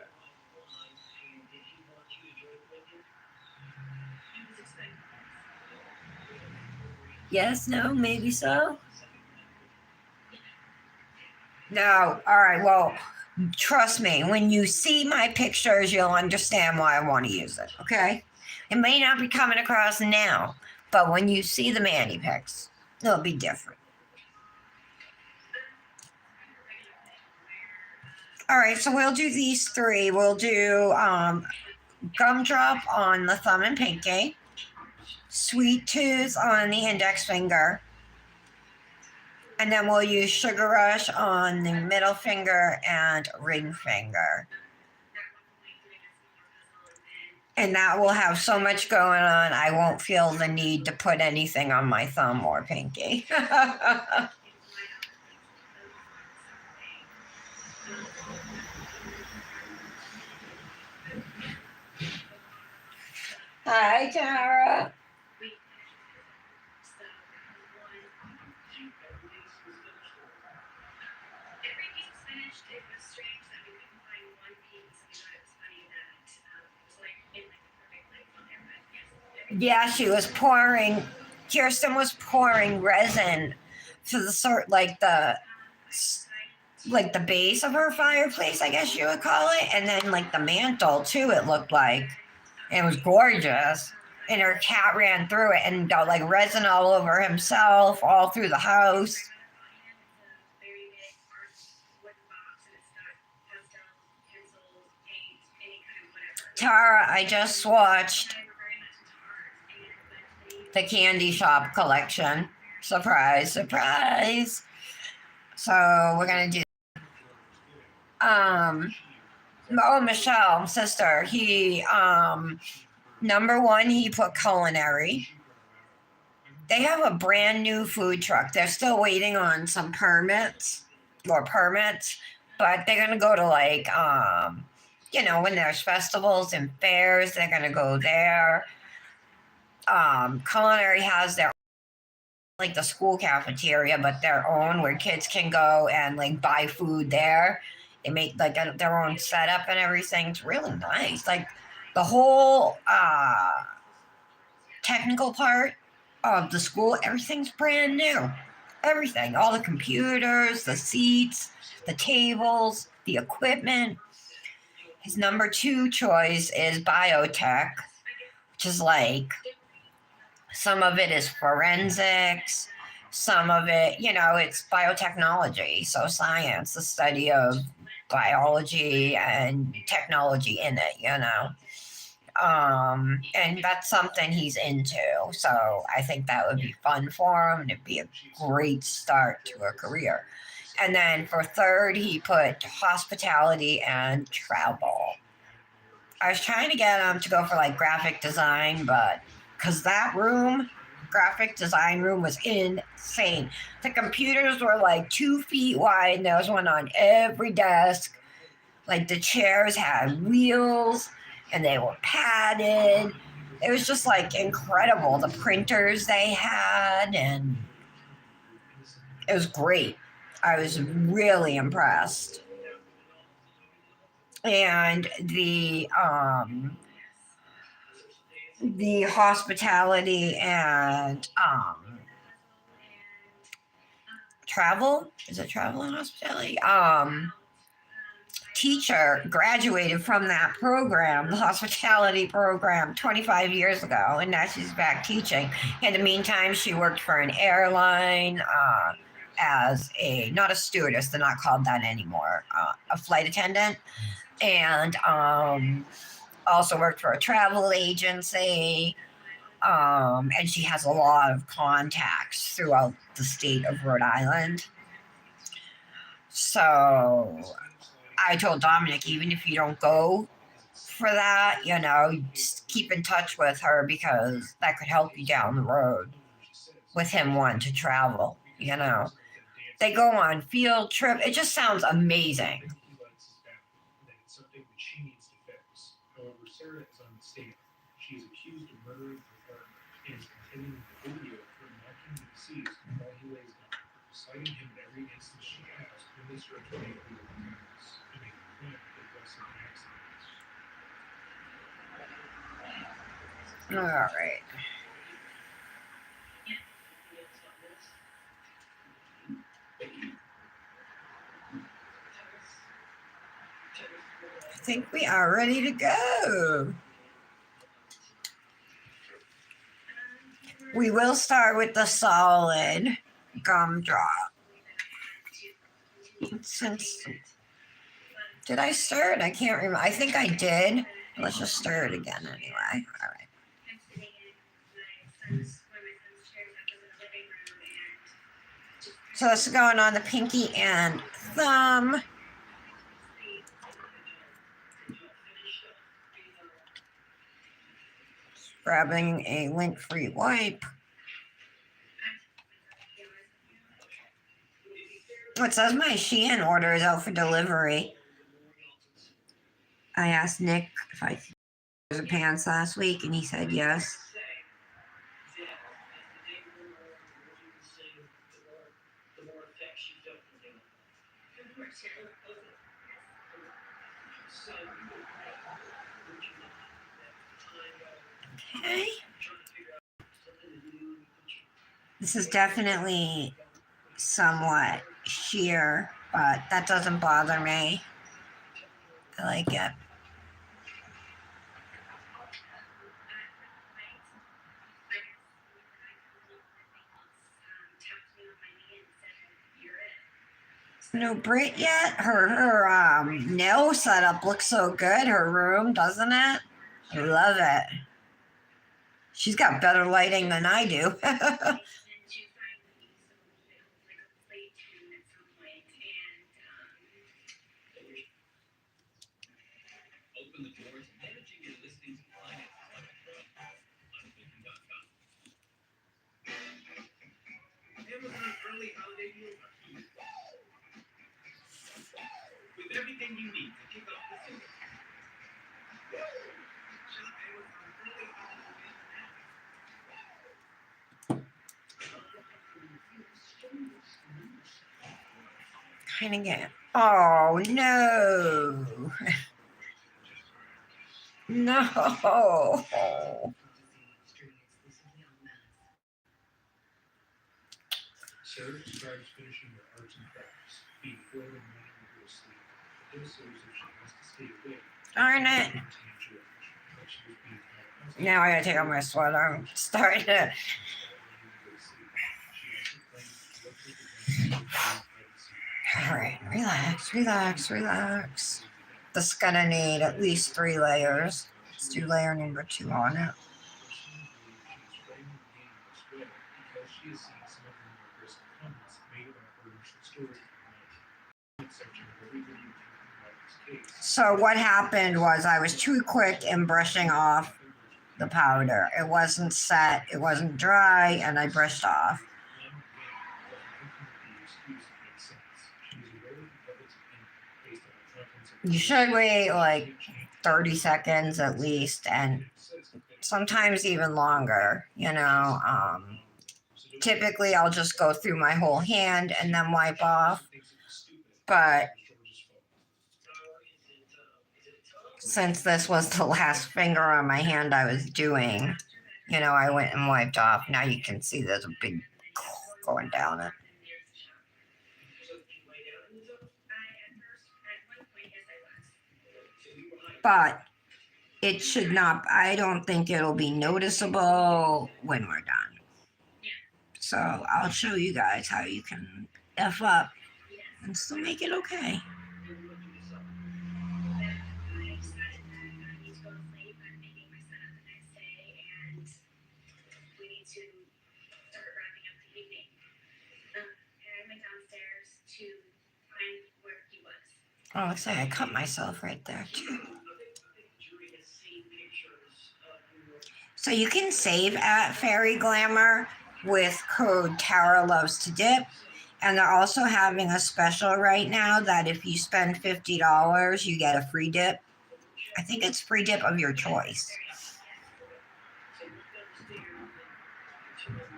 Yes, no, maybe so. No. All right. Well, trust me, when you see my pictures, you'll understand why I want to use it. Okay? It may not be coming across now, but when you see the mani pics, it'll be different. All right, so we'll do these 3. We'll do Gumdrop on the thumb and pinky, Sweet Tooth on the index finger, and then we'll use Sugar Rush on the middle finger and ring finger. And that will have so much going on, I won't feel the need to put anything on my thumb or pinky. Hi, Tara. Every piece was finished. It was strange that we couldn't find one piece. We thought it was funny that it was like in like the perfect length on there, but yes. Yeah, she was pouring. Kirsten was pouring resin to the like the base of her fireplace, I guess you would call it, and then like the mantle too. It looked like it was gorgeous, and her cat ran through it and got like resin all over himself, all through the house. Very big art wooden box, and it's got pastel, pencils, paint, any kind of whatever. Tara, I just swatched I were very much into art, and the candy shop collection. Surprise, surprise. So we're gonna do Michelle, sister, he number 1, he put culinary. They have a brand new food truck. They're still waiting on some permits, but they're gonna go to like when there's festivals and fairs, they're gonna go there. Culinary has their like the school cafeteria, but their own where kids can go and like buy food there. They make like their own setup and everything. It's really nice. Like the whole technical part of the school, everything's brand new. Everything, all the computers, the seats, the tables, the equipment. His number 2 choice is biotech, which is like some of it is forensics, some of it, it's biotechnology, so science, the study of biology and technology in it, and that's something he's into. So I think that would be fun for him. It'd be a great start to a career. And then for 3rd, he put hospitality and travel. I was trying to get him to go for like graphic design, but because that graphic design room was insane. The computers were like 2 feet wide. There was one on every desk. Like the chairs had wheels and they were padded. It was just like incredible. The printers they had, and it was great. I was really impressed. And the hospitality and travel, is it travel and hospitality? Teacher graduated from that program, the hospitality program, 25 years ago, and now she's back teaching. In the meantime, she worked for an airline as not a stewardess, they're not called that anymore, a flight attendant, and also worked for a travel agency, and she has a lot of contacts throughout the state of Rhode Island. So I told Dominic, even if you don't go for that, just keep in touch with her because that could help you down the road with him wanting to travel, They go on field trip. It just sounds amazing. Sarah is on the stand. She is accused of murdering her partner and is continuing the video of her knocking the deceased while he lays down, citing him in every instance she has when this her attorney legal attacks to make the claim that it was an accident. All right. I think we are ready to go. We will start with the solid gumdrop. Since did I stir it? I can't remember. I think I did. Let's just stir it again anyway. All right. I'm sitting in my son's chair that was in the living room and just So this is going on the pinky and thumb. Grabbing a lint-free wipe. It says my Shein order is out for delivery. I asked Nick if I could wear the pants last week, and he said yes. Okay. This is definitely somewhat sheer, but that doesn't bother me. I like it. No Brit yet. Her nail setup looks so good. Her room, doesn't it? I love it. She's got better lighting than I do. Open the doors, managing your listings and finances on Booking.com. Amazon early holiday deals are here. With everything you need to kick off the season. Shop Amazon early holiday deals now. Kind of get. Oh no. No. Sarah describes finishing her arts and crafts, being thrilled and wanting to go to sleep, but does so as if she has to stay awake. Darn it. Like she was being held hostage. Now I gotta take off my sweater. I'm starting to. All right, relax, relax, relax. This is gonna need at least 3 layers. Let's do layer number 2 on it. So what happened was I was too quick in brushing off the powder. It wasn't set, it wasn't dry, and I brushed off. You should wait like 30 seconds at least, and sometimes even longer, you know. Typically, I'll just go through my whole hand and then wipe off. But since this was the last finger on my hand I was doing, you know, I went and wiped off. Now you can see there's a big going down it. But it should not, I don't think it'll be noticeable when we're done. So I'll show you guys how you can F up and still make it okay. Oh, looks like I cut myself right there too. So you can save at Fairy Glamor with code Tara Loves to Dip. And they're also having a special right now that if you spend $50, you get a free dip. I think it's free dip of your choice. So look upstairs and turn on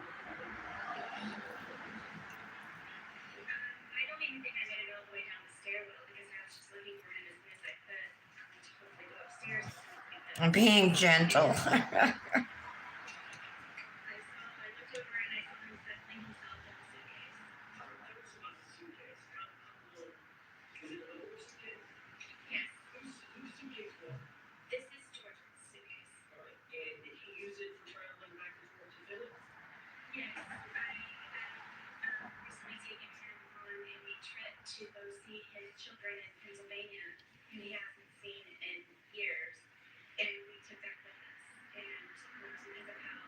I don't even think I made it all the way down the stairwell because I was just looking for him as soon as I could. To hopefully go upstairs. I'm being gentle. I looked over and I saw him settling himself in the suitcase. that was not the suitcase. Was it another suitcase? Yes, Whose suitcase was it? this is George's suitcase. All right. And did he use it for traveling back and forth to Philly? Yes, I recently taken him on a trip to go see his children in Pennsylvania, who he hasn't seen in years. And we took that with us. And because of how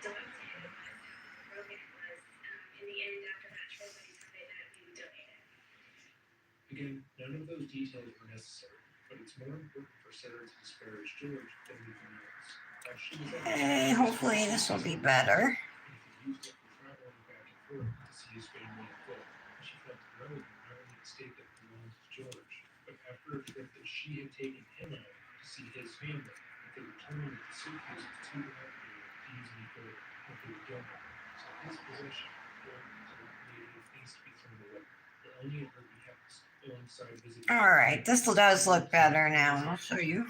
devastated it was, how broken it was, in the end, after that trip, I decided that we would donate it. Again, none of those details were necessary, but it's more important for Sarah to disparage George than anything else. As she was at Hey, hopefully this will be better. and he used it for traveling back and forth to see his family in Philly. She felt irrelevant not only the state that belonged to George, but after a trip that she had taken him on to see his family, that they were turning the suitcase was too complicated to use any further, or they were done. So his possession, needs to be thrown away, but only at her behest, alongside visiting. All right, this does look better now. I'll show you.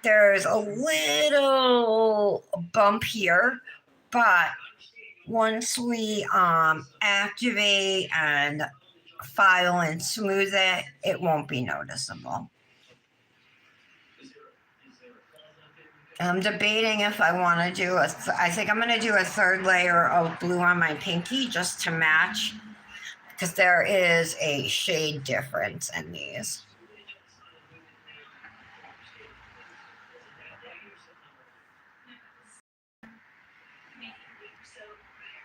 There's a little bump here, but once we activate and file and smooth it, it won't be noticeable. I'm debating if I want to do I think I'm going to do a third layer of blue on my pinky just to match, because there is a shade difference in these. Maybe a week or so prior.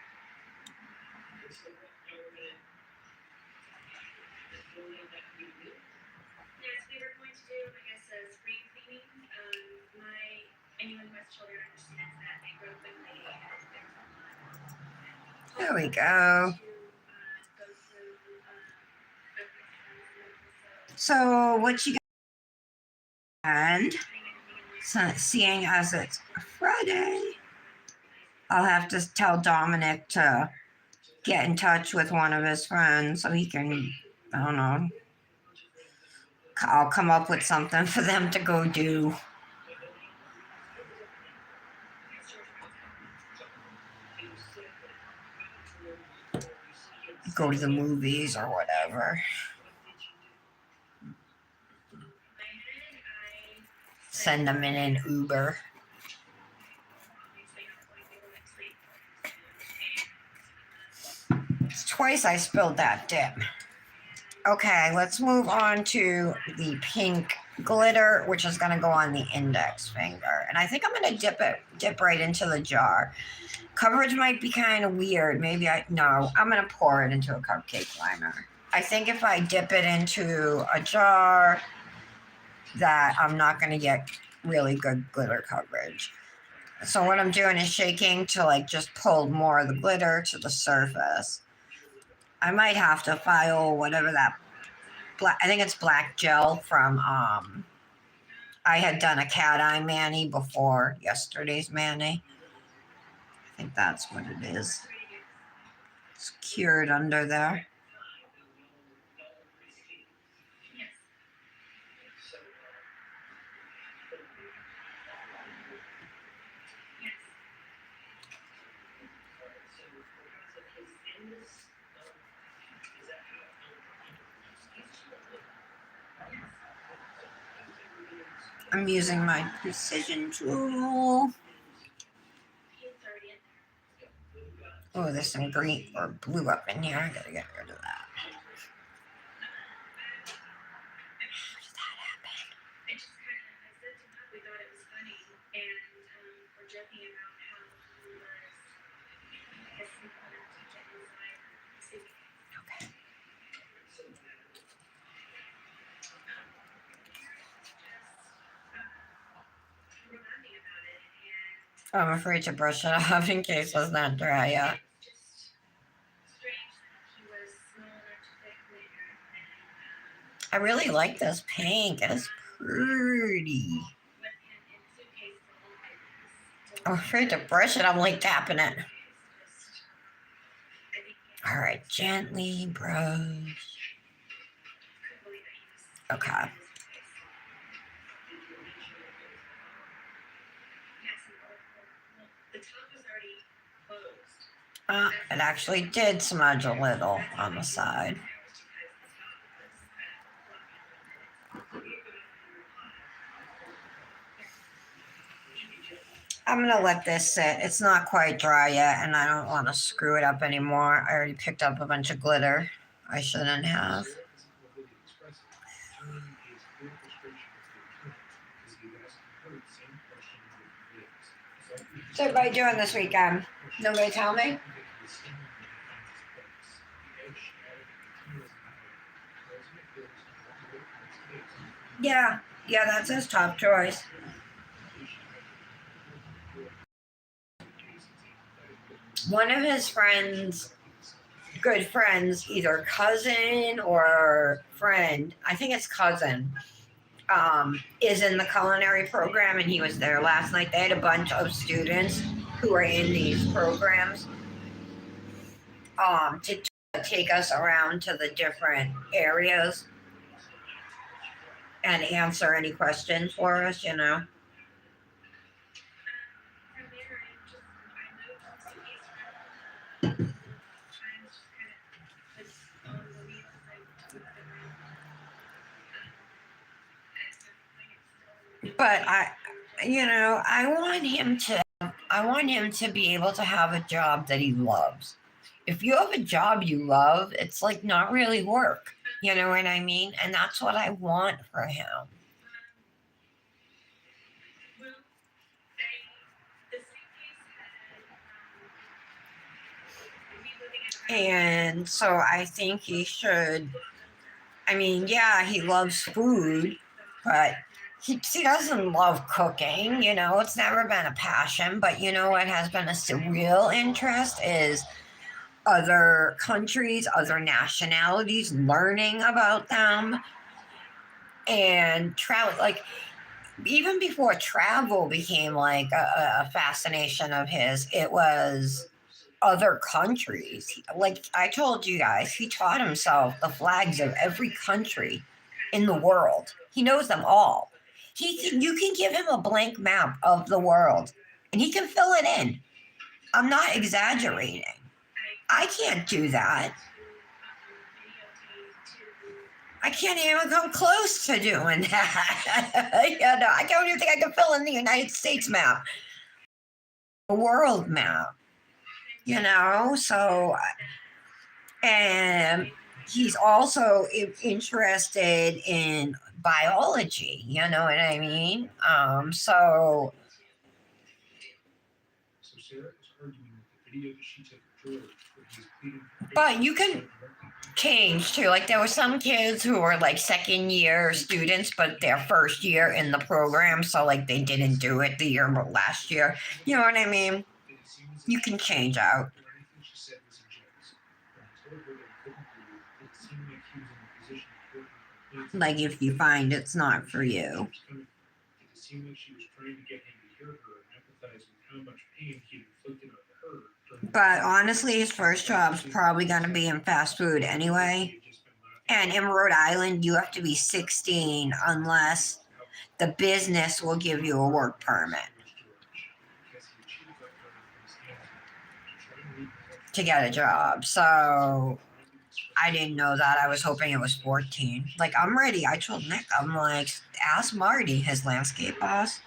Yes, we were going to do, I guess, a spring cleaning. Anyone who has children understands that they grow quickly and there's a lot. There we go. To go through So what you got? And so, seeing as it's Friday, I'll have to tell Dominic to get in touch with one of his friends so he can, I don't know, I'll come up with something for them to go do. Go to the movies or whatever. Send them in an Uber. It's twice I spilled that dip. Okay, let's move on to the pink glitter, which is going to go on the index finger. And I think I'm going to dip right into the jar. Coverage might be kind of weird. No, I'm going to pour it into a cupcake liner. I think if I dip it into a jar, that I'm not going to get really good glitter coverage. So what I'm doing is shaking to just pull more of the glitter to the surface. I might have to file whatever that I think it's black gel from I had done a cat eye mani before yesterday's mani. I think that's what it is. It's cured under there. I'm using my precision tool. Oh, there's some green or blue up in here. I gotta get rid of that. How did that happen? I just kind of, I said to Mom, we thought it was funny, and we're joking about how he was, I guess, simple enough to get inside the suitcase. Okay. Remind me about it, and I'm afraid to brush it off in case it's not dry yet. it's just strange that he was small enough to fit later, and I really like this pink. It's pretty. With him in the suitcase still I'm afraid to brush it. I'm like tapping it. I think he All right, gently brush. couldn't believe that he was Okay. in the suitcase. Yes, well, the top was already closed. It actually did smudge a little on the side. I'm gonna let this sit. It's not quite dry yet, and I don't want to screw it up anymore. I already picked up a bunch of glitter I shouldn't have. Sarah isn't overly expressive, turning his clear frustration into a turn as he had asked her the same question in different ways. Softly, What's everybody doing this weekend? Nobody tell me? Yeah, that's his top choice. One of his friends, good friends, either cousin or friend, I think it's cousin, is in the culinary program, and he was there last night. They had a bunch of students who are in these programs to take us around to the different areas and answer any questions for us, you know. From there, I moved the suitcase around. I just kind of was on the wheels and took the room. At some point, it's still. But I want him to be able to have a job that he loves. If you have a job you love, it's like not really work. You know what I mean? And that's what I want for him. Well, the suitcase had me living at And so I think he should. I mean, yeah, he loves food, but he doesn't love cooking. You know, it's never been a passion. But you know what has been a real interest is other countries, other nationalities, learning about them, and travel. Like even before travel became like a fascination of his, it was other countries. Like I told you guys, he taught himself the flags of every country in the world. He knows them all. You can give him a blank map of the world, and he can fill it in. I'm not exaggerating. I can't do that. I can't even come close to doing that. I don't even think I can fill in the United States map, a world map. So, and he's also interested in biology. You know what I mean? So Sarah is arguing with the video that she took of George, where he's pleading for but you can change too. Like there were some kids who were like second year students, but their first year in the program, so like they didn't do it the year last year. You know what I mean? You can change out. Like if you find it's not for you. It seemed like she was trying to get him to hear her and empathize with how much pain he inflicted on her. But honestly, his first job's probably going to be in fast food anyway. And in Rhode Island, you have to be 16 unless the business will give you a work permit to get a job. So I didn't know that. I was hoping it was 14. Like, I'm ready. I told Nick, I'm like, ask Marty, his landscape boss.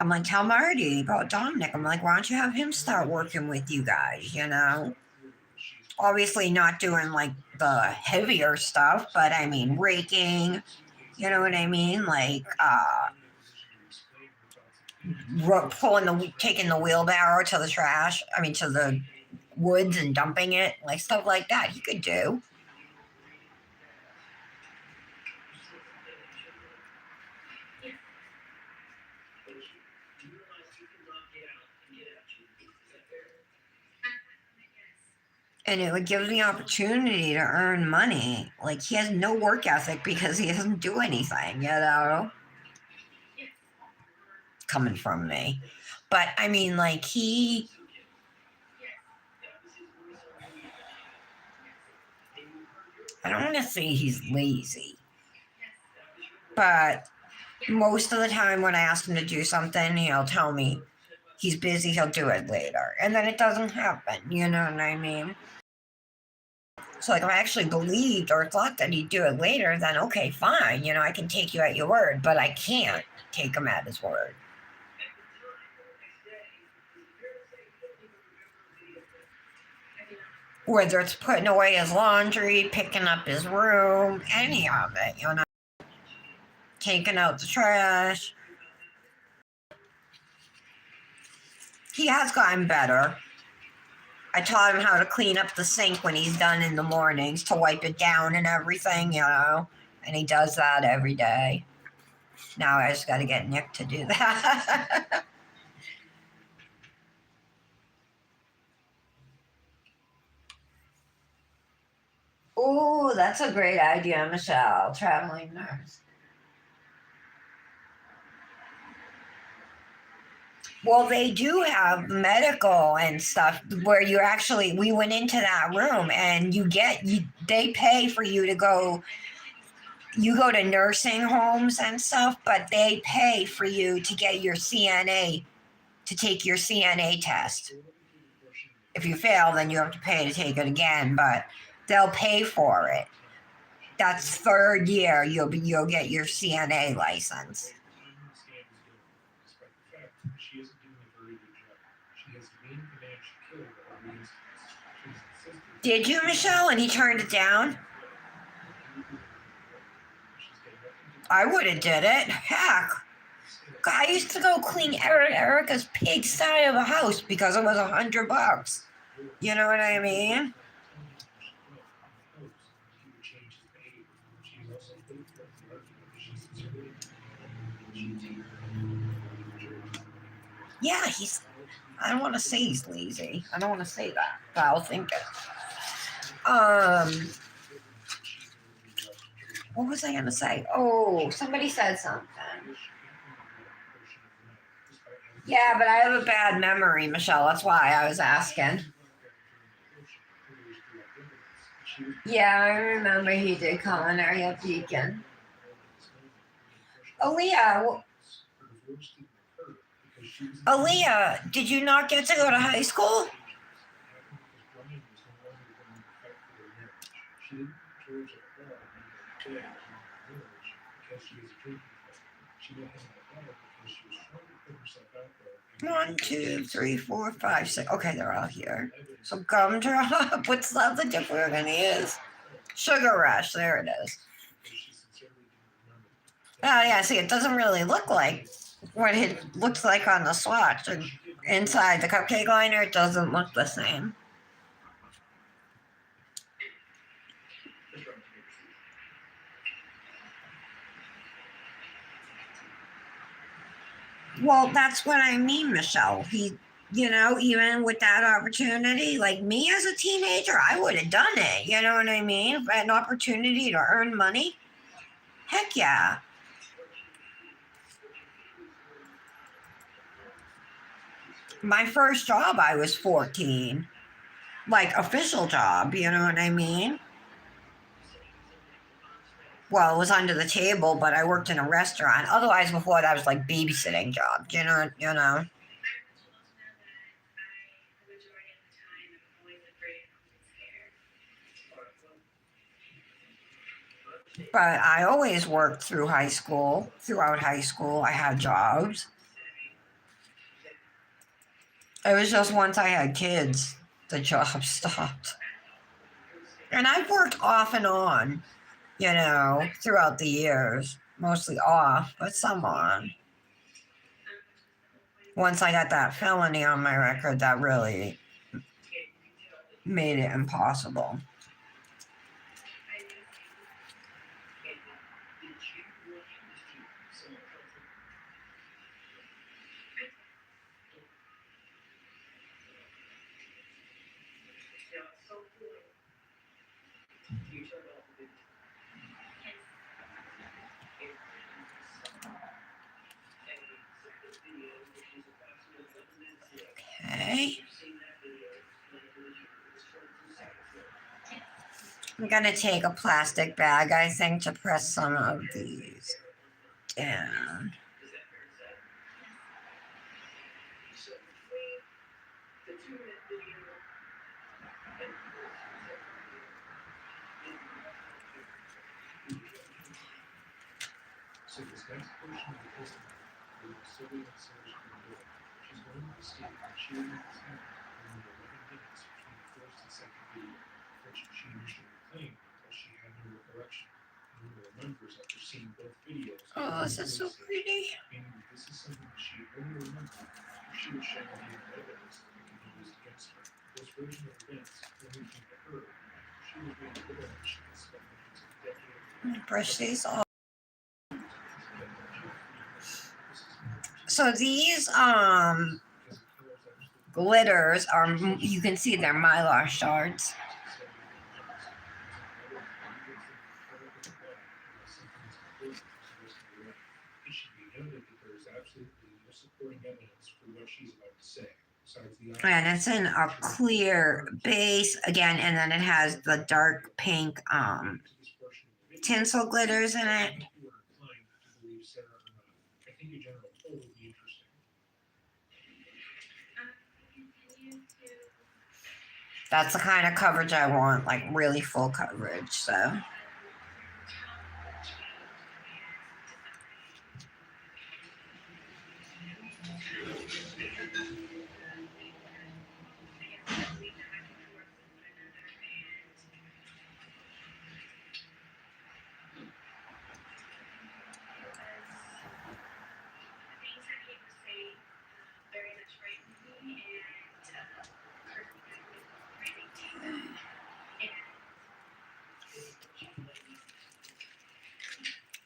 I'm like, tell Marty about Dominic. I'm like, why don't you have him start working with you guys, you know? Obviously not doing like the heavier stuff, but I mean raking, you know what I mean? Like taking the wheelbarrow to the trash, to the woods and dumping it, like stuff like that he could do. and it would give him the opportunity to earn money. Like, he has no work ethic because he doesn't do anything, you know? Coming from me. But, I mean, like, I don't want to say he's lazy, but most of the time when I ask him to do something, he'll tell me he's busy, he'll do it later. And then it doesn't happen, you know what I mean? So, like, if I actually believed or thought that he'd do it later, then okay, fine, you know, I can take you at your word, but I can't take him at his word. Whether it's putting away his laundry, picking up his room, any of it, you know, taking out the trash. He has gotten better. I taught him how to clean up the sink when he's done in the mornings, to wipe it down and everything, you know, and he does that every day. Now I just got to get Nick to do that. Oh, that's a great idea, Michelle. Traveling nurse. Well, they do have medical and stuff where you actually, we went into that room and they pay for you to go, you go to nursing homes and stuff, but they pay for you to get your CNA, to take your CNA test. If you fail, then you have to pay to take it again, but they'll pay for it. That's third year, you'll get your CNA license. She isn't doing a very good job. She has the main command she killed all the incidents. She's insisted. Did you, Michelle? And he turned it down? I would have did it. Heck. I used to go clean Erica's pigsty of a house because it was $100. You know what I mean? Yeah, I don't want to say he's lazy. I don't want to say that, but I'll think it. What was I going to say? Oh, somebody said something. Yeah, but I have a bad memory, Michelle. That's why I was asking. Yeah, I remember he did culinary at Beacon. Aaliyah, did you not get to go to high school? One, two, three, four, five, six. Okay, they're all here. So gumdrop. What's the other different one is? Sugar Rush. There it is. Oh yeah. See, it doesn't really look like what it looks like on the swatch. And inside the cupcake liner, it doesn't look the same. Well, that's what I mean, Michelle. You know, even with that opportunity, like me as a teenager, I would have done it. You know what I mean? If I had an opportunity to earn money, heck yeah. My first job, I was 14. Like, official job, you know what I mean? Well, it was under the table, but I worked in a restaurant. Otherwise, before that was like babysitting job, you know. But I always worked throughout high school. I had jobs. It was just once I had kids, the job stopped. And I've worked off and on, you know, throughout the years. Mostly off, but some on. Once I got that felony on my record, that really made it impossible. Okay. You've seen that video, Manipulation, it's 22 seconds long. I'm gonna take a plastic bag, I think, to press some of these down. Is that fair to say? So between the 2-minute video and the 42-second video, So this next portion of the testimony, we will solely on Sarah's report. She's going to state that she remembers happening during the 11 minutes between the first and second video, which she initially claimed that she had no recollection, and only remembers after seeing both videos. Oh, this is so pretty. Meaning that this is something that she only remembered if she was shown any evidence that could be used against her. This version of events only came to her. She was being put on she had spent almost a decade. Brush these off. So these glitters are, you can see they're mylar shards. It should be noted that there is absolutely no supporting evidence for what she's about to say, besides the And it's in a clear base again, and then it has the dark pink tinsel glitters in it. If you are inclined to believe Sarah or not, I think a general poll would be interesting. Continue to That's the kind of coverage I want, like really full coverage. So things that he was saying very much frightened me and hurt me really deep.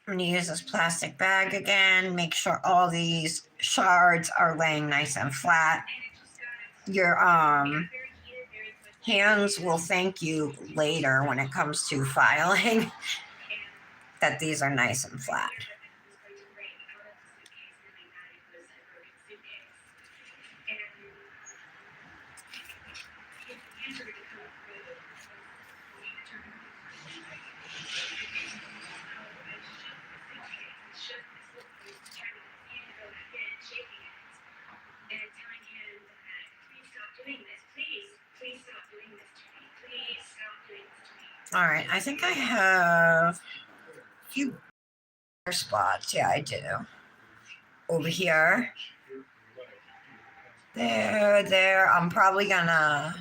I'm gonna use this plastic bag again. Make sure all these shards are laying nice and flat. Your hands will thank you later when it comes to filing that these are nice and flat. All right, I think I have a few spots. Yeah, I do. Over here. There. I'm probably gonna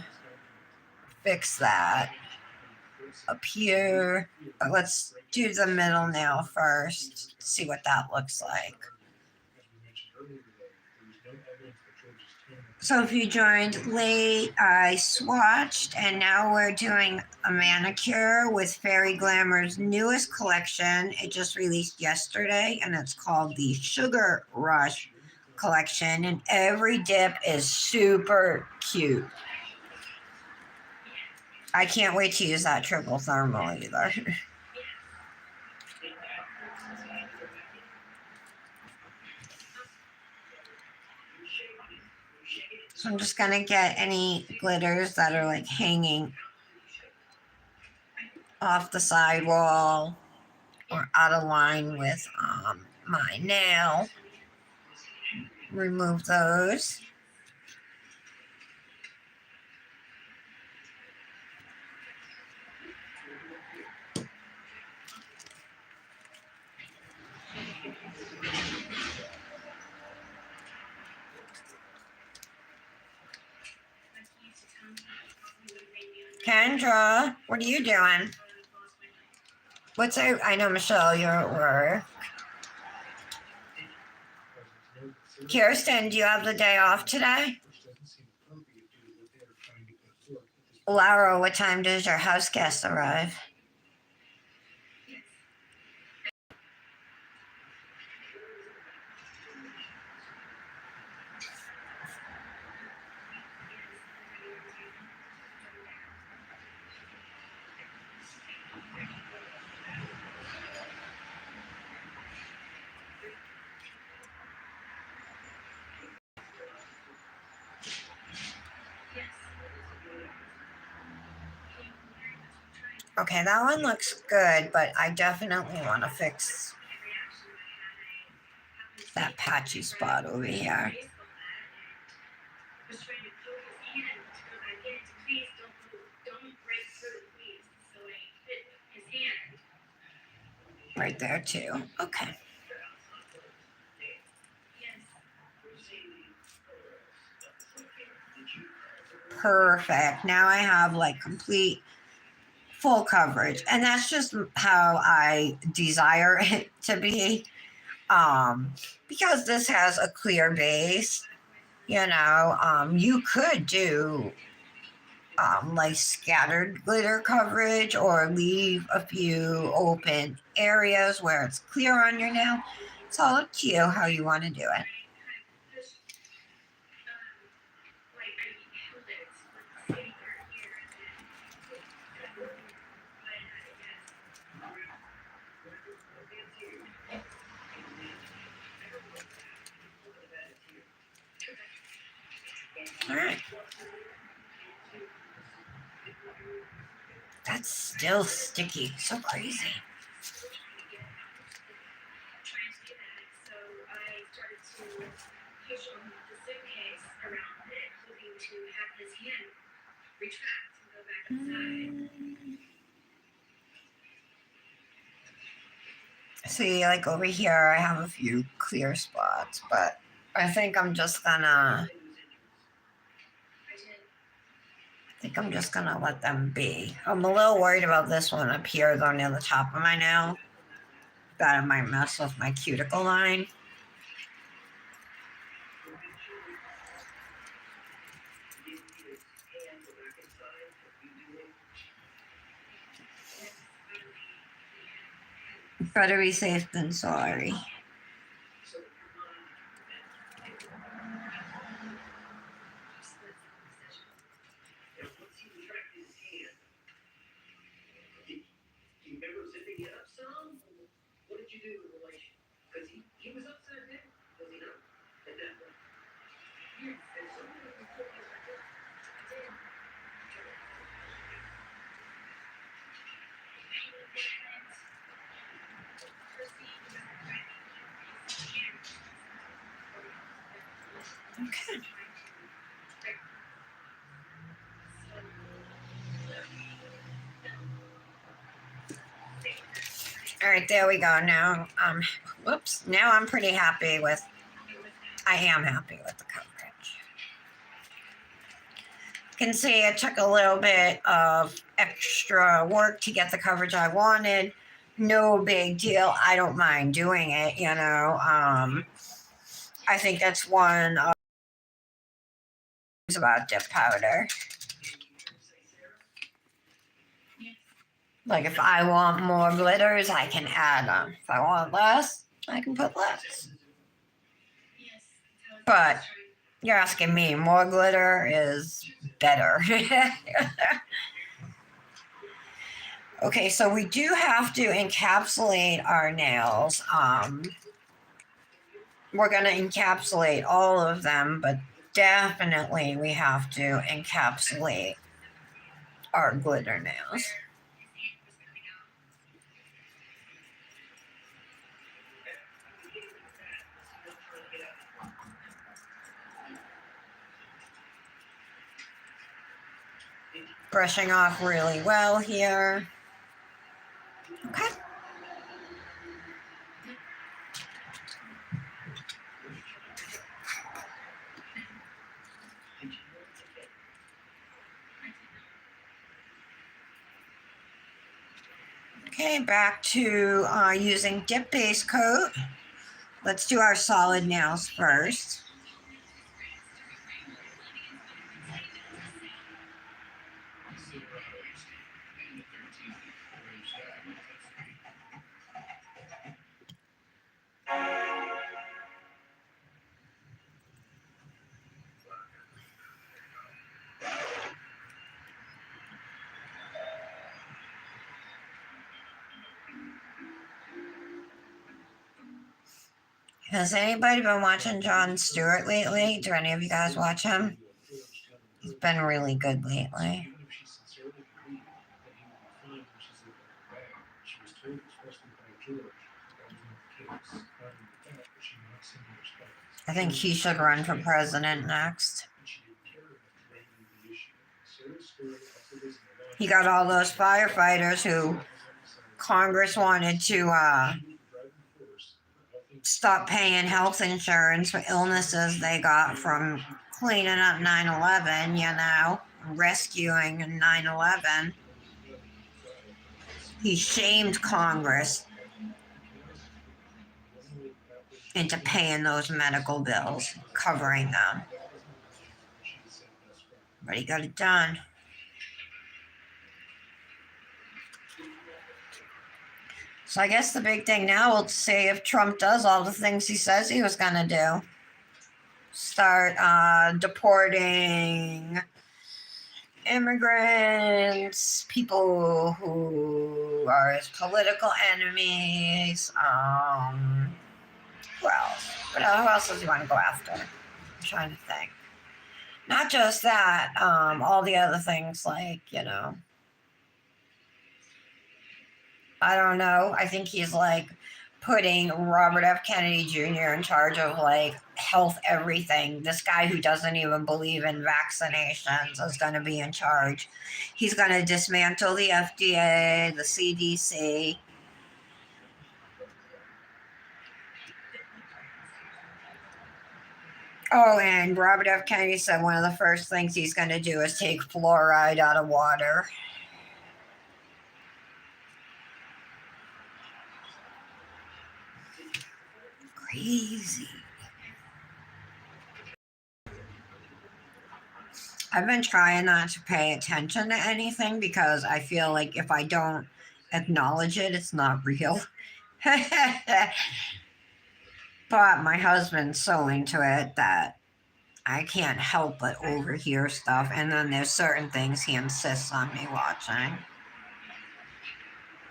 fix that. Up here. But let's do the middle now first. See what that looks like. So if you joined late, I swatched, and now we're doing a manicure with Fairy Glamor's newest collection. It just released yesterday, and it's called the Sugar Rush collection, and every dip is super cute. I can't wait to use that triple thermal either. So I'm just gonna get any glitters that are like hanging off the sidewall or out of line with my nail. Remove those. Kendra, what are you doing? I know, Michelle, you're at work. Kirsten, do you have the day off today? Laura, what time does your house guest arrive? Okay, that one looks good, but I definitely want to fix that patchy spot over here. Was trying to poke his hand to go back in to please don't break through, please. So I hit his hand. Right there too. Okay. Yes. Perfect. Now I have like complete full coverage. And that's just how I desire it to be. Because this has a clear base, you could do like scattered glitter coverage or leave a few open areas where it's clear on your nail. It's all up to you how you want to do it. Like I held it with the skinny part here and then let it out again. All right. That's still sticky. So crazy. Trying to do that, so I started to push on the suitcase around it, hoping to have his hand retract and go back inside. See, like over here, I have a few clear spots, but I think I'm just gonna let them be. I'm a little worried about this one up here going near the top of my nail. That it might mess with my cuticle line. Better be safe than sorry. Do you remember zipping it up some? What did you do in relation? Because he was upside down, was he not? At that point. Yes. And so did you put him like that? I did. Okay. All right, there we go. Now, now I'm pretty happy with. I am happy with the coverage. You can see it took a little bit of extra work to get the coverage I wanted. No big deal. I don't mind doing it. I think that's one of the things about dip powder. Like if I want more glitters, I can add them. If I want less, I can put less. But you're asking me, more glitter is better. Okay, so we do have to encapsulate our nails. We're going to encapsulate all of them, but definitely we have to encapsulate our glitter nails. Brushing off really well here. Okay. Okay, back to using dip base coat. Let's do our solid nails first. Has anybody been watching Jon Stewart lately? Do any of you guys watch him? He's been really good lately. was requested by George. That was one of the kids. Not only that, but she knocks him in response. I think he should run for president next. And she didn't care enough to remedy the issue. Sarah's story also doesn't align. He got all those firefighters who Congress wanted to stop paying health insurance for illnesses they got from cleaning up 9/11, you know, rescuing 9/11. He shamed Congress into paying those medical bills, covering them. But he got it done. So I guess the big thing now will see if Trump does all the things he says he was going to do. Start deporting immigrants, people who are his political enemies. Who else? Who else does he want to go after? I'm trying to think. Not just that, all the other things like, you know, I don't know. I think he's like putting Robert F. Kennedy Jr. in charge of like health everything. This guy who doesn't even believe in vaccinations is going to be in charge. He's going to dismantle the FDA, the CDC. Oh, and Robert F. Kennedy said one of the first things he's going to do is take fluoride out of water. Crazy. I've been trying not to pay attention to anything because I feel like if I don't acknowledge it, it's not real. But my husband's so into it that I can't help but overhear stuff. And then there's certain things he insists on me watching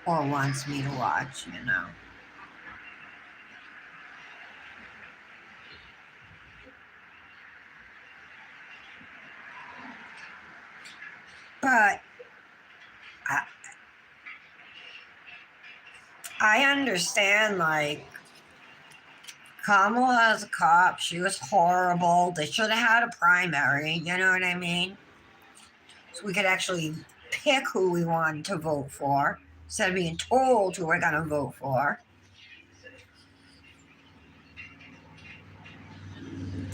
or wants me to watch, you know. But I understand, like, Kamala as a cop, she was horrible. They should have had a primary, you know what I mean? So we could actually pick who we wanted to vote for instead of being told who we're going to vote for.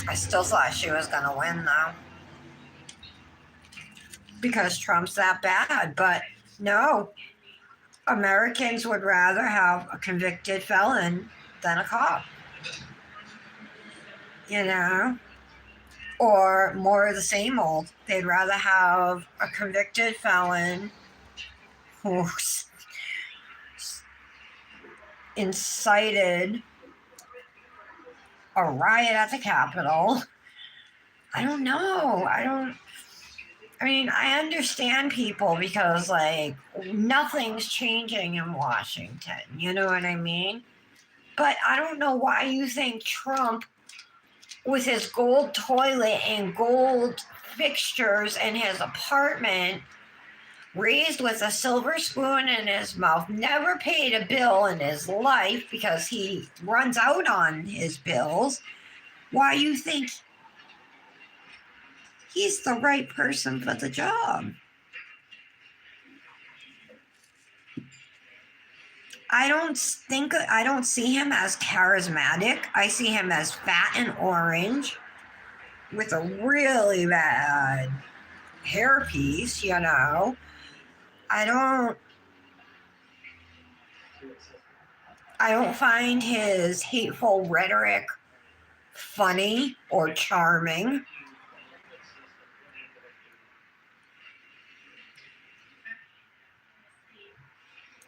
I still thought she was going to win, though, because Trump's that bad. But no, Americans would rather have a convicted felon than a cop. You know? Or more of the same old. They'd rather have a convicted felon who incited a riot at the Capitol. I don't know. I mean, I understand people because, like, nothing's changing in Washington. You know what I mean? But I don't know why you think Trump, with his gold toilet and gold fixtures in his apartment, raised with a silver spoon in his mouth, never paid a bill in his life because he runs out on his bills, why you think he's the right person for the job. I don't see him as charismatic. I see him as fat and orange with a really bad hairpiece, you know. I don't find his hateful rhetoric funny or charming.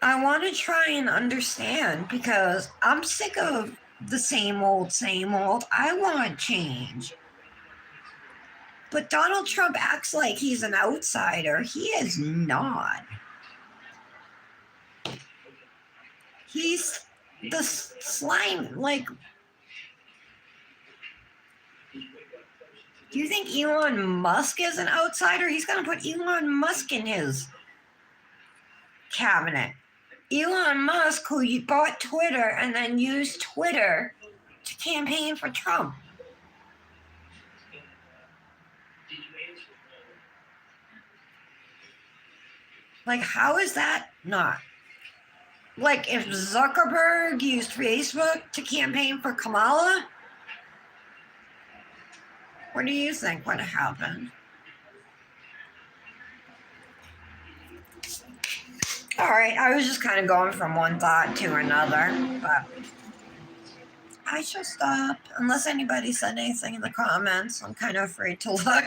I want to try and understand because I'm sick of the same old, same old. I want change. But Donald Trump acts like he's an outsider. He is not. He's the slime, like, do you think Elon Musk is an outsider? He's going to put Elon Musk in his cabinet. Elon Musk, who bought Twitter and then used Twitter to campaign for Trump. Did you answer? Like, how is that not? Like, if Zuckerberg used Facebook to campaign for Kamala, what do you think would have happened? All right, I was just kind of going from one thought to another, but I shall stop. Unless anybody said anything in the comments, I'm kind of afraid to look.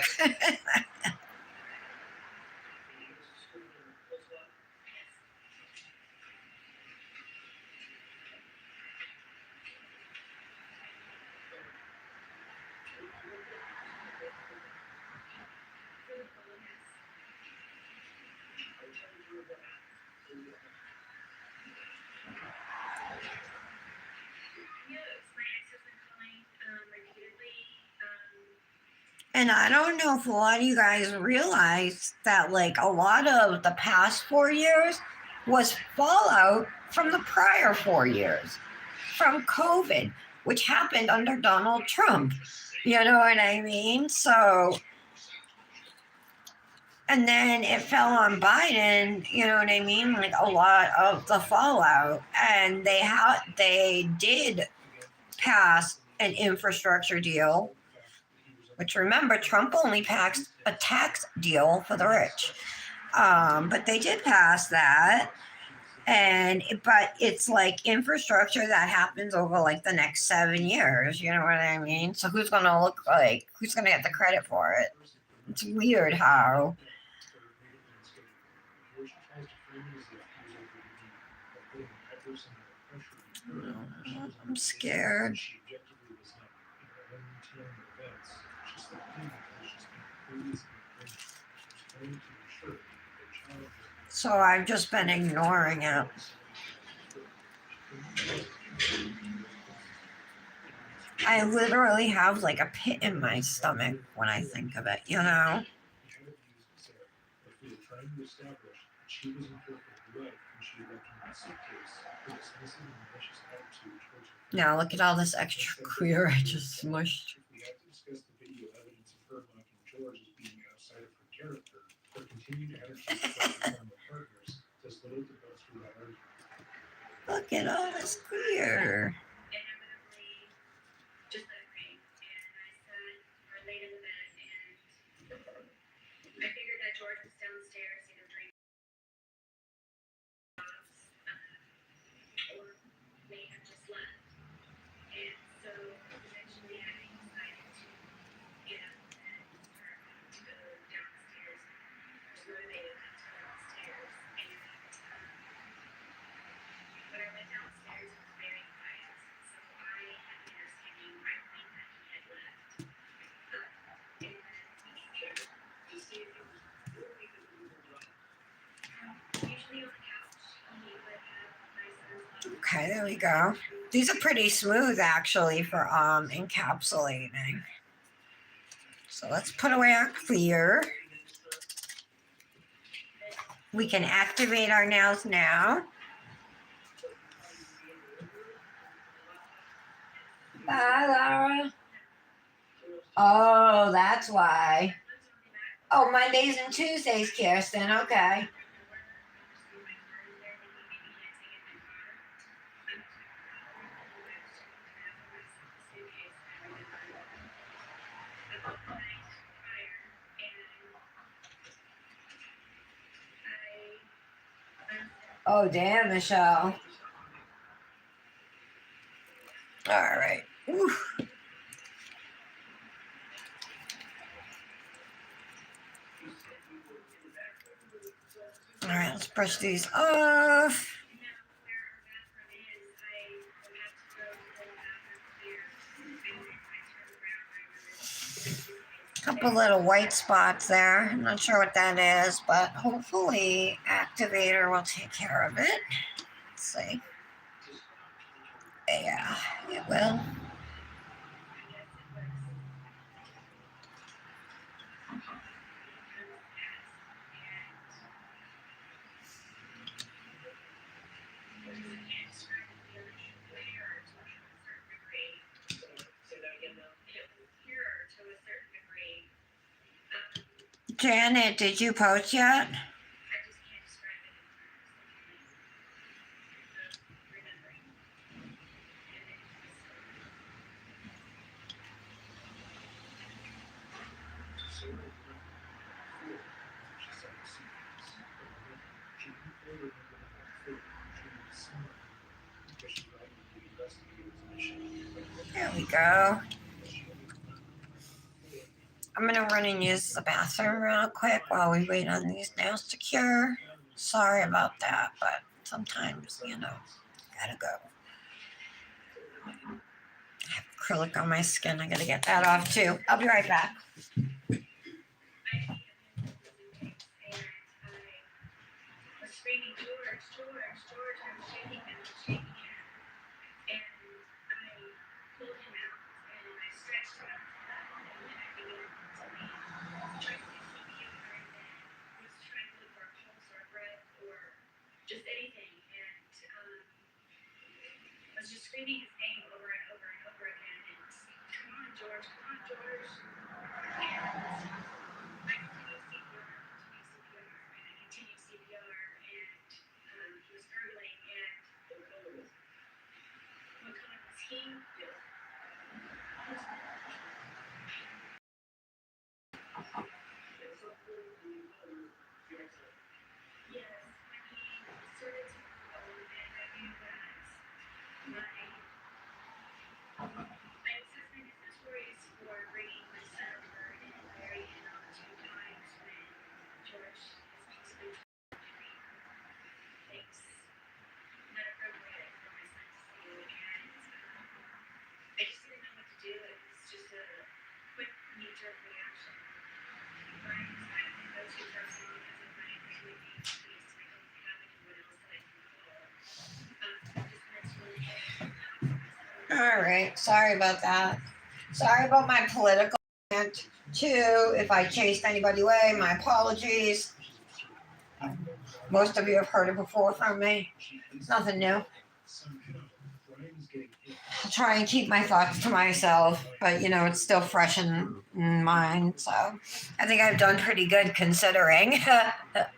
Yes, my ex has been calling repeatedly. And I don't know if a lot of you guys realize that, like, a lot of the past 4 years was fallout from the prior 4 years, from COVID, which happened under Donald Trump. You know what I mean? So, and then it fell on Biden, you know what I mean? Like a lot of the fallout. And they did pass an infrastructure deal, which, remember, Trump only passed a tax deal for the rich. But they did pass that. But it's like infrastructure that happens over like the next 7 years. You know what I mean? So who's going to get the credit for it? It's weird how. I'm scared. So I've just been ignoring it. I literally have like a pit in my stomach when I think of it, you know? Now look at all this extra queer I just smushed. Look at all this queer. Inevitably, just let it rain. And I laid in the bed, and I figured that George was downstairs, drinking or may have just left. And so eventually I decided to get up and start to go downstairs. I was motivated enough to go downstairs. And when I went downstairs, it was very quiet. So I had the understanding, I think, that he had left. And usually on the couch, he would have my son's love. Okay, there we go. These are pretty smooth actually for encapsulating. So let's put away our clear. We can activate our nails now. Bye, Laura. Oh, that's why. Oh, Mondays and Tuesdays, Kirsten. Okay. Oh, damn, Michelle. All right. Oof. All right, let's brush these off. Couple little white spots there. I'm not sure what that is, but hopefully activator will take care of it. Let's see. Yeah, it will. can't describe the feeling. It hurt to a certain degree. Say that again now. It was pure to a certain degree. Janet, did you post yet? I just can't describe it in terms of remembering. And it was Sarah remembered before she saw the sequence. She didn't fully remember the whole thing. She was smart because she thought it would be investigator's mission. There we go. She only remembered before. I'm gonna run and use the bathroom real quick while we wait on these nails to cure. Sorry about that, but sometimes, gotta go. I have acrylic on my skin. I gotta get that off too. I'll be right back. I was screaming, George, George, George. I was shaking him, shaking him. And I pulled him out and I stretched him out and then I began to leave. Trying to do CPR and then was trying to look for a pulse or a breath or just anything. And I was just screaming his name over and over and over again. And come on, George, come on, George. And I continued CPR, and I continued CPR, and he was gurgling, and what color was he? Yes, when he started to grow, and I knew that my ex-husband is notorious for bringing my son over in very inopportune times when George is possibly doing things not appropriate for my son to see, and I just didn't know what to do. It was just a quick knee-jerk reaction. Brian was kind of the go-to person because of my family being deceased, and I don't have anyone else that I can call. I just wanted to really get All right. Sorry about that. Sorry about my political rant too. If I chased anybody away, my apologies. Most of you have heard it before from me. It's nothing new. I'll try and keep my thoughts to myself, but it's still fresh in mind. So I think I've done pretty good considering that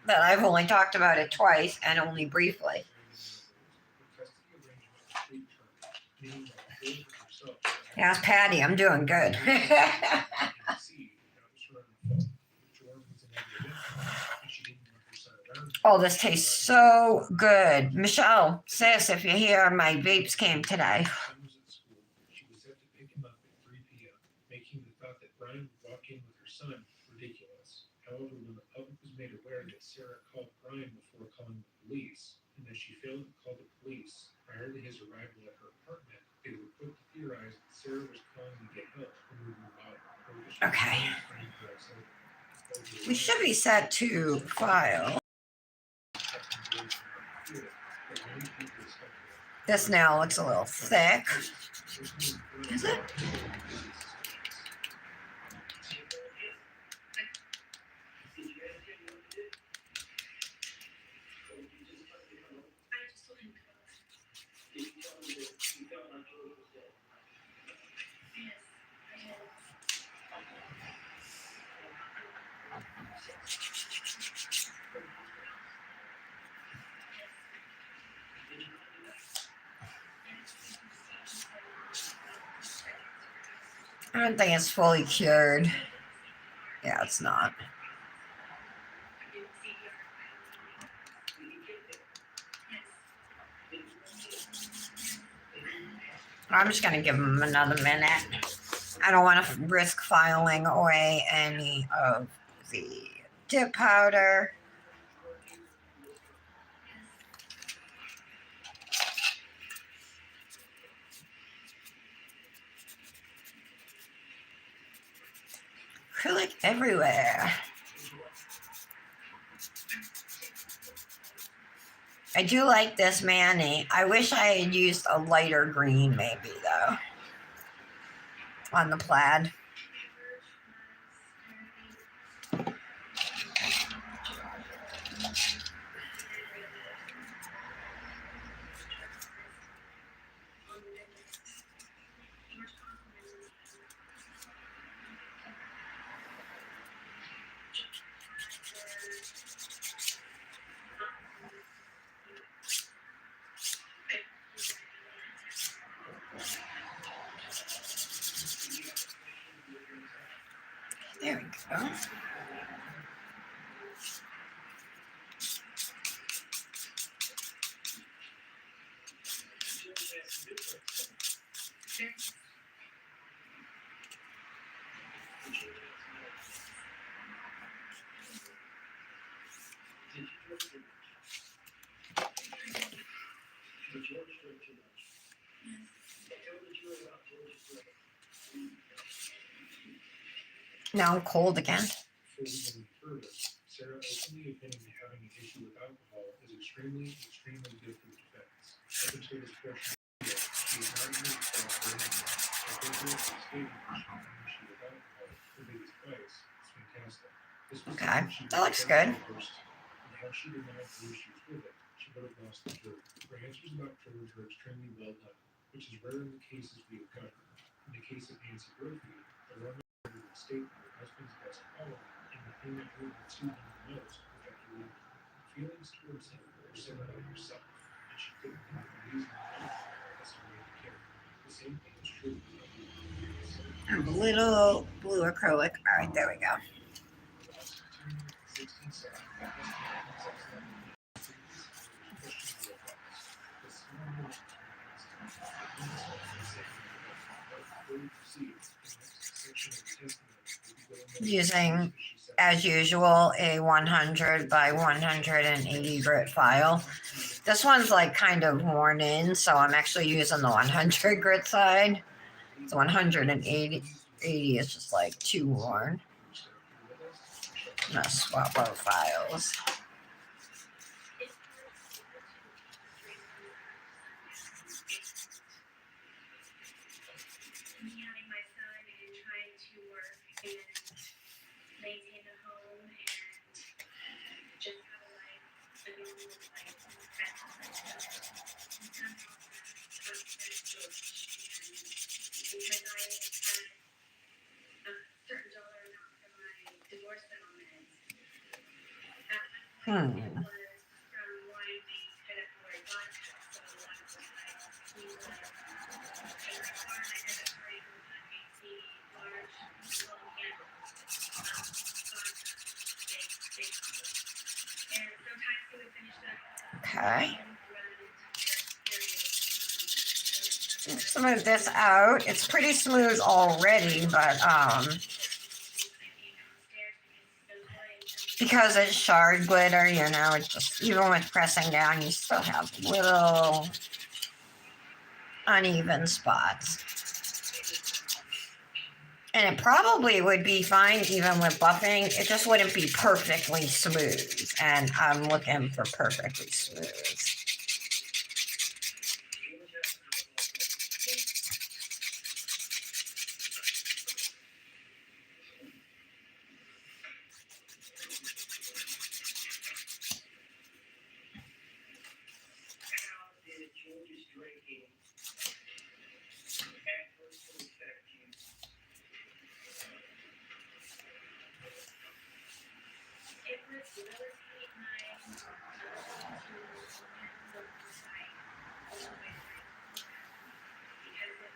I've only talked about it twice and only briefly. Ask Patty, I'm doing good. Oh, this tastes so good. Michelle, sis, if you're here, my vapes came today. She was set to pick him up at 3 p.m., making the thought that Brian would walk in with her son ridiculous. However, when the public was made aware that Sarah called Brian before calling the police, and that she failed to call the police prior to his arrival at her apartment, they were quick to theorize that Sarah was calling to get help or move her body. Okay. We should be set to file. This now looks a little thick. Is it? I just told him to go. Yes, I did. I don't think it's fully cured. Yeah, it's not. I'm just going to give him another minute. I don't want to risk filing away any of the dip powder. Acrylic everywhere. I do like this Manny. I wish I had used a lighter green maybe though. On the plaid. Oh, now I'm cold again. Before we go any further, Sarah openly admitting to having an issue with alcohol is extremely good for the defense. Up until this portion of the video, she is not admitted to alcohol. But there is stating that she had an issue with alcohol, her biggest vice. It's fantastic. This was Okay, something she that looks was good. first, and had she denied her issues with it, she would have lost the jury. Her answers about drugs are extremely well done, which is rare in the cases we have covered. In the case of Nancy Brophy, the woman would state that her husband's best quality and the thing that hurt her to him the most was that he lived feelings towards him were similar to herself, and she couldn't think of a reason why as to why he cared. The same thing is true with A little blue acrylic. All right, there we go. Lost 2 minutes and 16 seconds. That must be the sex level. Questionable effects. The small motion before we proceed, the next section of the testimony will be going Using, as usual, a 100 by 180 grit file. This one's like kind of worn in, so I'm actually using the 100 grit side. The 180 is just like too worn. I'm gonna swap our files. Me having my son and trying to work and maintain the home and just have a life, a normal life. Sometimes upset George, and because I had a certain dollar amount for my divorce settlement, at one point it was from wine being put up where I got it, so I was like, he was in my car and I had a party with an AC large long handle big. And sometimes he would finish that Okay. run Let's move this out. It's pretty smooth already, but because it's shard glitter, you know, it's just, even with pressing down, you still have little uneven spots. And it probably would be fine even with buffing. It just wouldn't be perfectly smooth. And I'm looking for perfectly smooth. How did George's drinking adversely affect you? It was really nice to handle the fight because it would be one day I think and then it'd be another day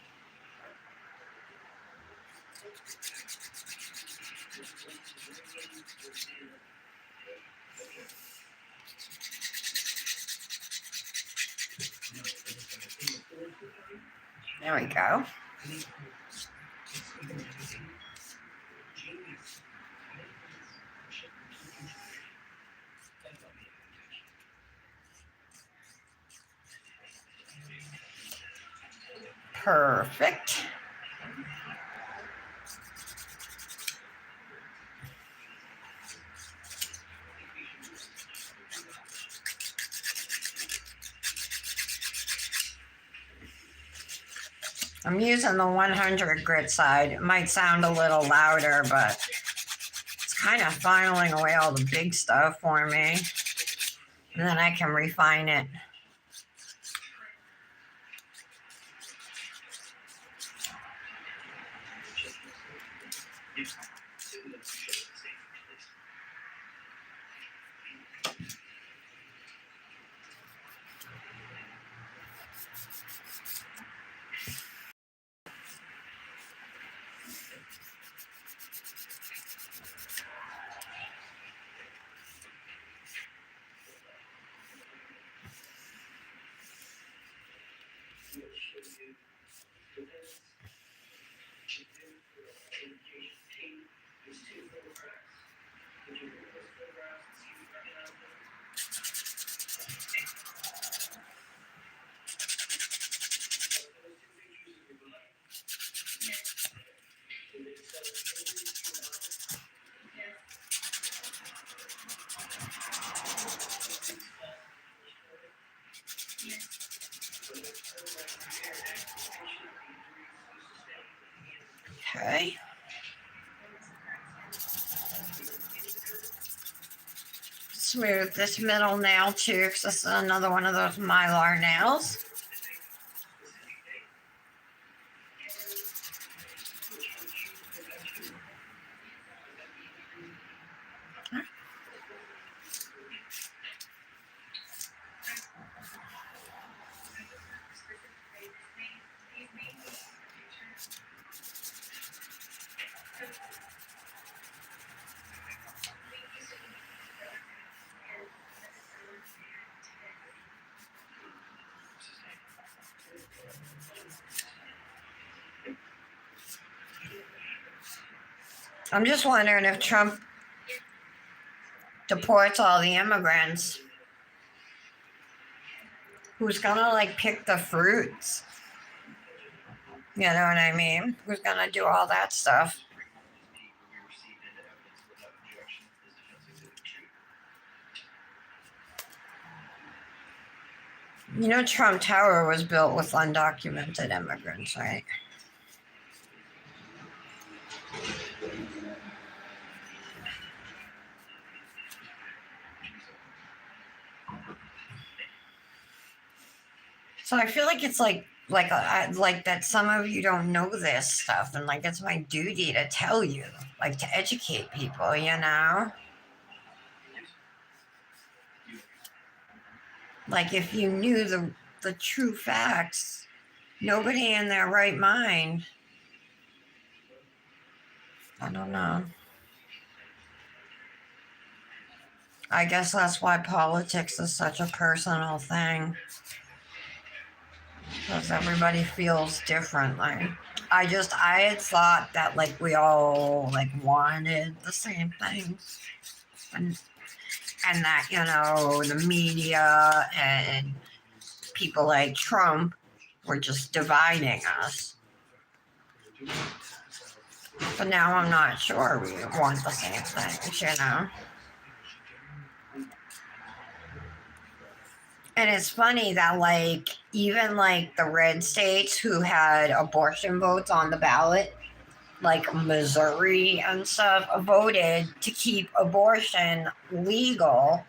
where There we go. Perfect. I'm using the 100 grit side. It might sound a little louder, but it's kind of filing away all the big stuff for me. And then I can refine it. Okay. Smooth this middle nail too, because this is another one of those Mylar nails. I'm just wondering if Trump deports all the immigrants, who's gonna like pick the fruits? You know what I mean? Who's gonna do all that stuff? You know, Trump Tower was built with undocumented immigrants, right? So I feel like it's like that some of you don't know this stuff, and like it's my duty to tell you, like to educate people, you know? Like if you knew the true facts, nobody in their right mind. I don't know. I guess that's why politics is such a personal thing. Because everybody feels differently. I had thought that like we all like wanted the same things. And that, you know, the media and people like Trump were just dividing us. But now I'm not sure we want the same things, you know? And it's funny that, like, even like the red states who had abortion votes on the ballot, like Missouri and stuff, voted to keep abortion legal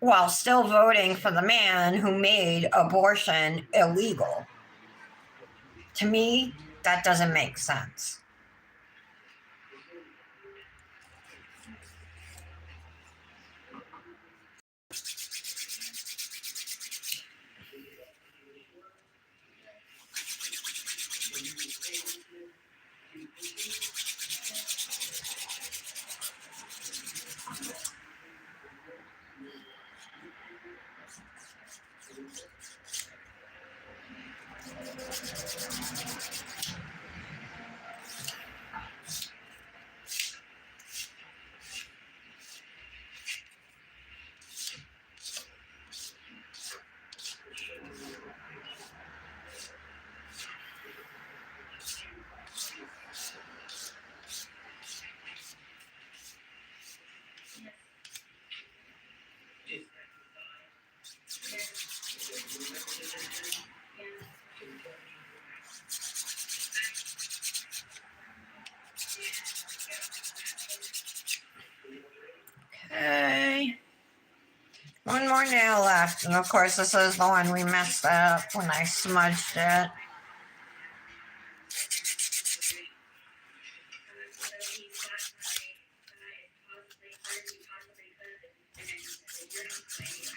while still voting for the man who made abortion illegal. To me, that doesn't make sense. Okay. One more nail left. And of course, this is the one we messed up when I smudged it.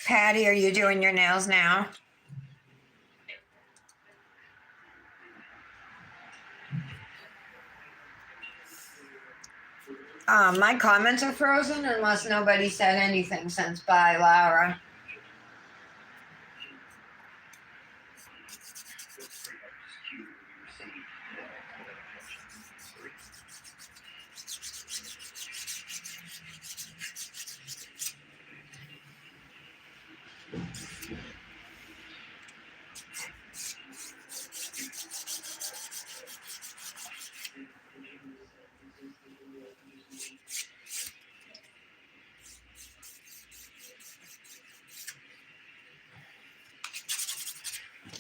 Patty, are you doing your nails now? My comments are frozen unless nobody said anything since bye, Laura.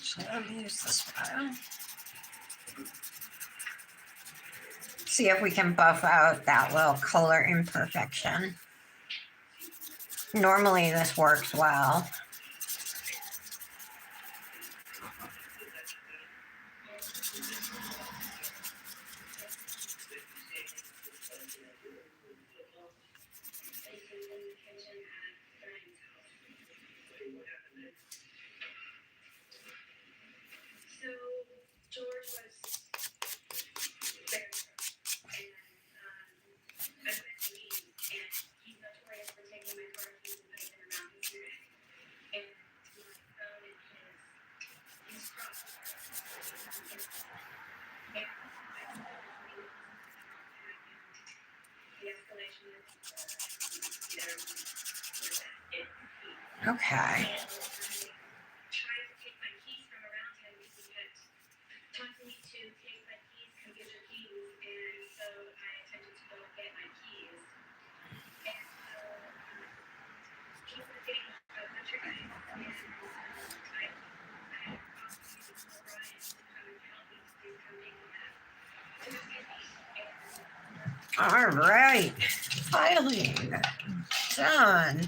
So let me use this file. See if we can buff out that little color imperfection. Normally this works well. So George was there, and I went to meet him, and he's notorious for taking my car keys and putting them around his neck, and my phone and his cross. And I told him the escalation is Okay. tried to take my keys from around him because he kept talking me to take my keys, come get your keys, and so I attempted to go get my keys. And so he was getting a bunch of guys, and I asked him to call Brian to come and help me, please come pick me up. To the city, and All right. Filing. Done.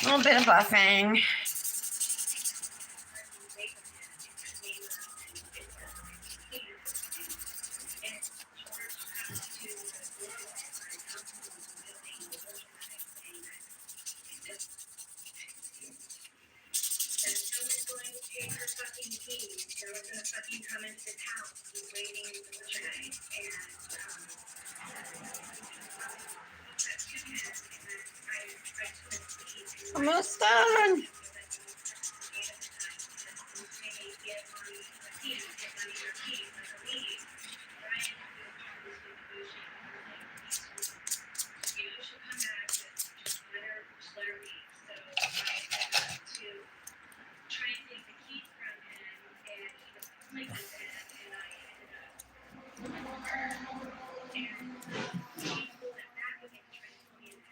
A little bit of buffing. come into this house, he's waiting in the night, and Almost done.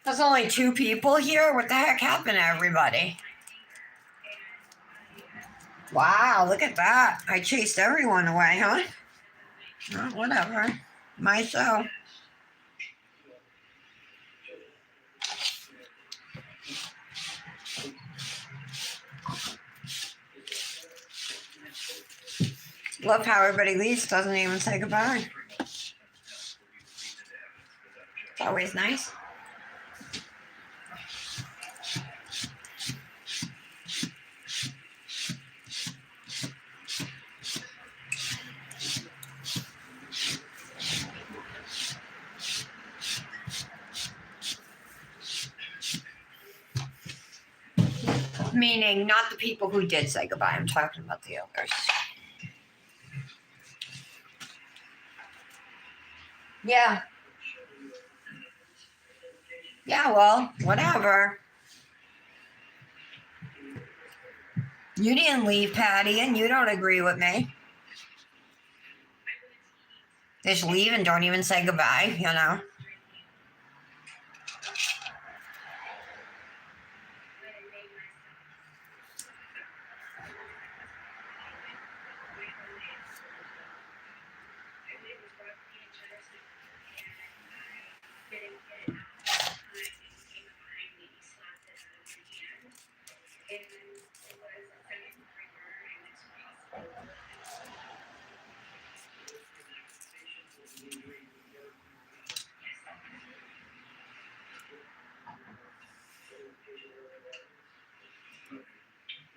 There's only 2 people here? What the heck happened to everybody? Wow, look at that. I chased everyone away, huh? Oh, whatever. My show. Love how everybody leaves, doesn't even say goodbye. It's always nice. Meaning not the people who did say goodbye. I'm talking about the others. Yeah. Yeah, well, whatever. You didn't leave, Patty, and you don't agree with me. Just leave and don't even say goodbye, you know?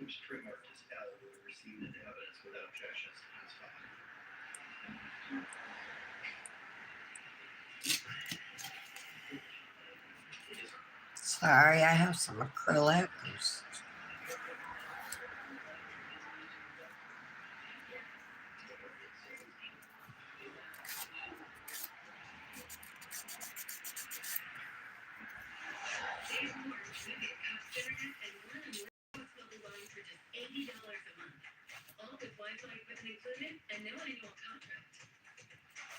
Which trademark is L received into evidence without objection as filed. Sorry, I have some acrylics. included, and no annual contract.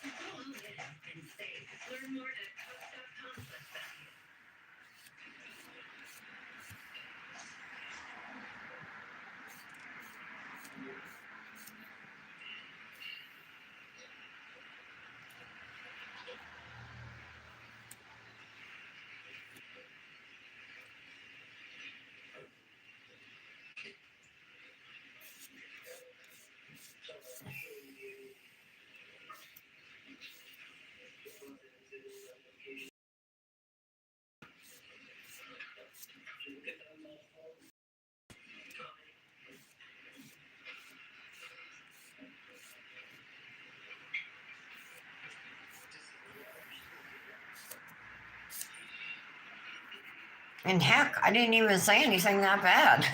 Go all in and save. Learn more at Cox.com/value. And heck, I didn't even say anything that bad.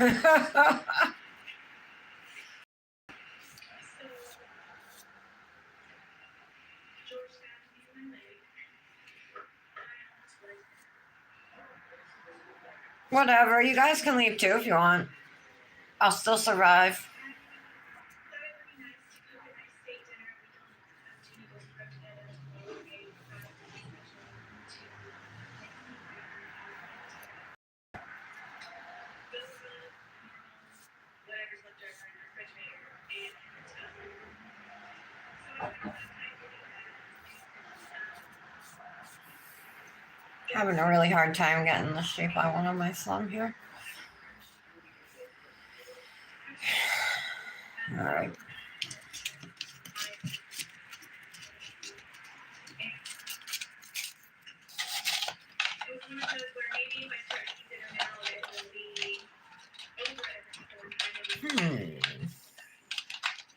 Whatever, you guys can leave too if you want. I'll still survive. Having a really hard time getting the shape I want on my thumb here. All right.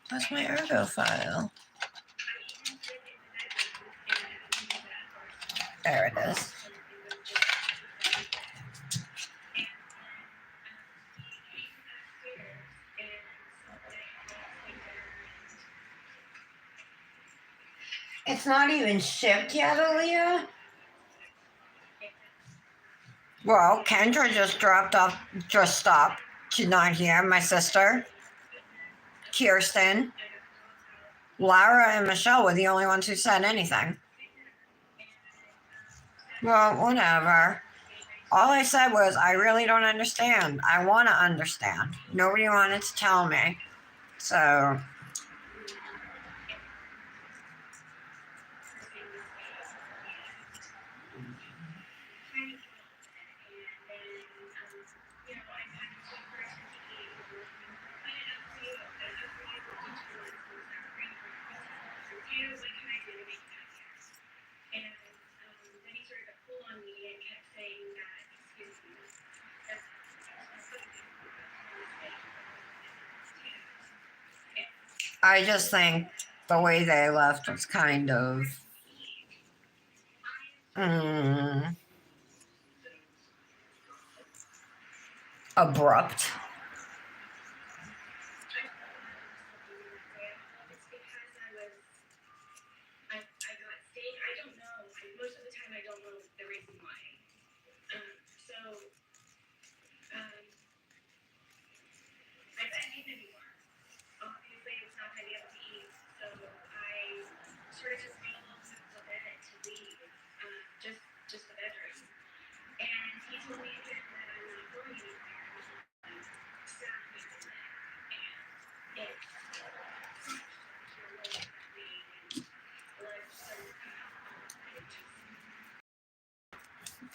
That's my ergo file. There it is. It's not even shipped yet, Aaliyah. Well, Kendra just stopped. She's not here. My sister, Kirsten, Lara, and Michelle were the only ones who said anything. Well, whatever. All I said was, I really don't understand. I want to understand. Nobody wanted to tell me. So, I just think the way they left was kind of abrupt.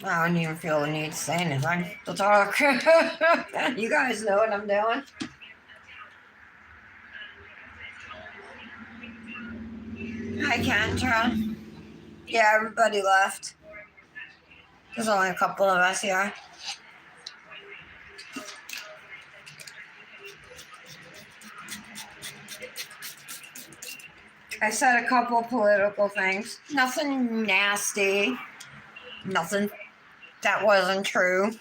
I don't even feel the need to say anything to talk. You guys know what I'm doing. Hi, Kendra. Yeah, everybody left. There's only a couple of us here. I said a couple political things. Nothing nasty. Nothing that wasn't true.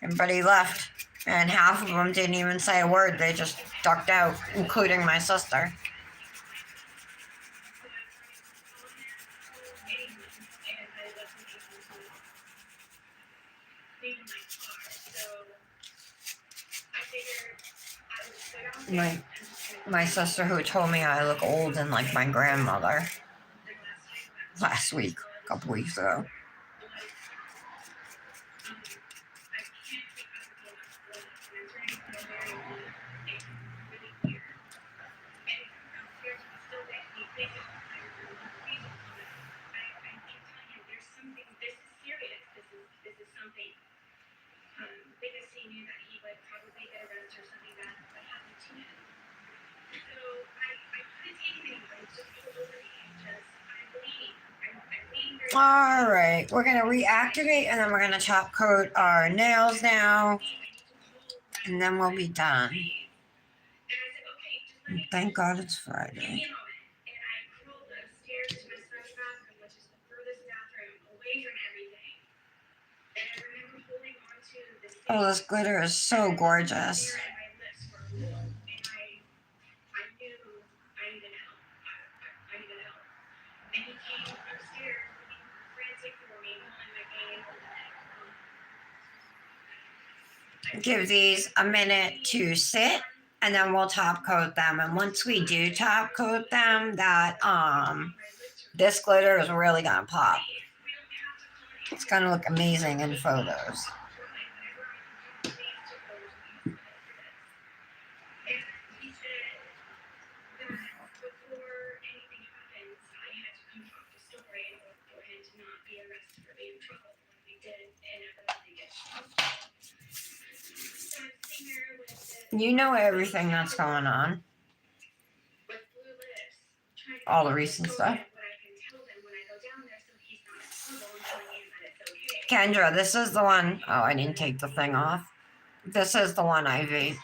Everybody left. And half of them didn't even say a word. They just ducked out, including my sister. My sister who told me I look old and like my grandmother last week, a couple weeks ago. Because he knew that he would probably get arrested or something bad would happen to him. So I couldn't take it anymore. It's just all over me. I'm bleeding. I'm bleeding very All right, we're gonna reactivate and then we're gonna top coat our nails now, and then we'll be done. And I said, okay, just let me Thank God it's give Friday. me a moment. And I crawled upstairs to my son's bathroom, which is the furthest bathroom away from everything. And I remember holding on to this. Oh, this glitter is so gorgeous. And my lips were warm. And I knew I needed help. I needed help. And he came upstairs looking frantic for me, pulling my game. Give these a minute to sit and then we'll top coat them. And once we do top coat them, this glitter is really gonna pop. It's gonna look amazing in photos. You know everything that's going on. All the recent stuff. Kendra, this is the one. Oh, I didn't take the thing off. This is the one IV.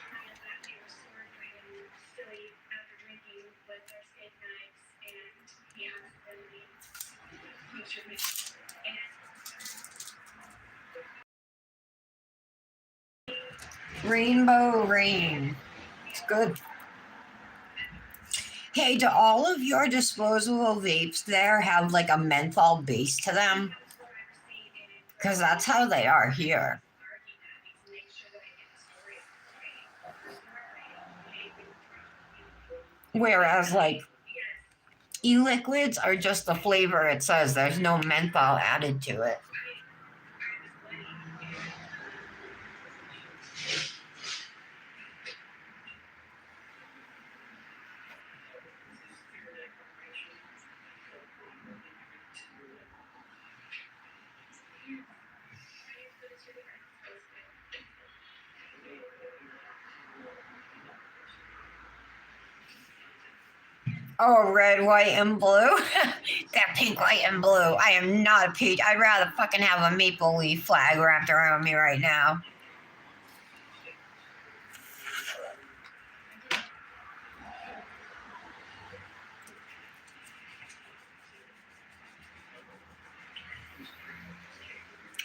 Rainbow Rain. It's good. Hey, do all of your disposable vapes there have like a menthol base to them? Because that's how they are here. Whereas like e-liquids are just the flavor it says. There's no menthol added to it. Oh, red, white, and blue. That pink, white, and blue. I am not a peach. I'd rather fucking have a maple leaf flag wrapped around me right now.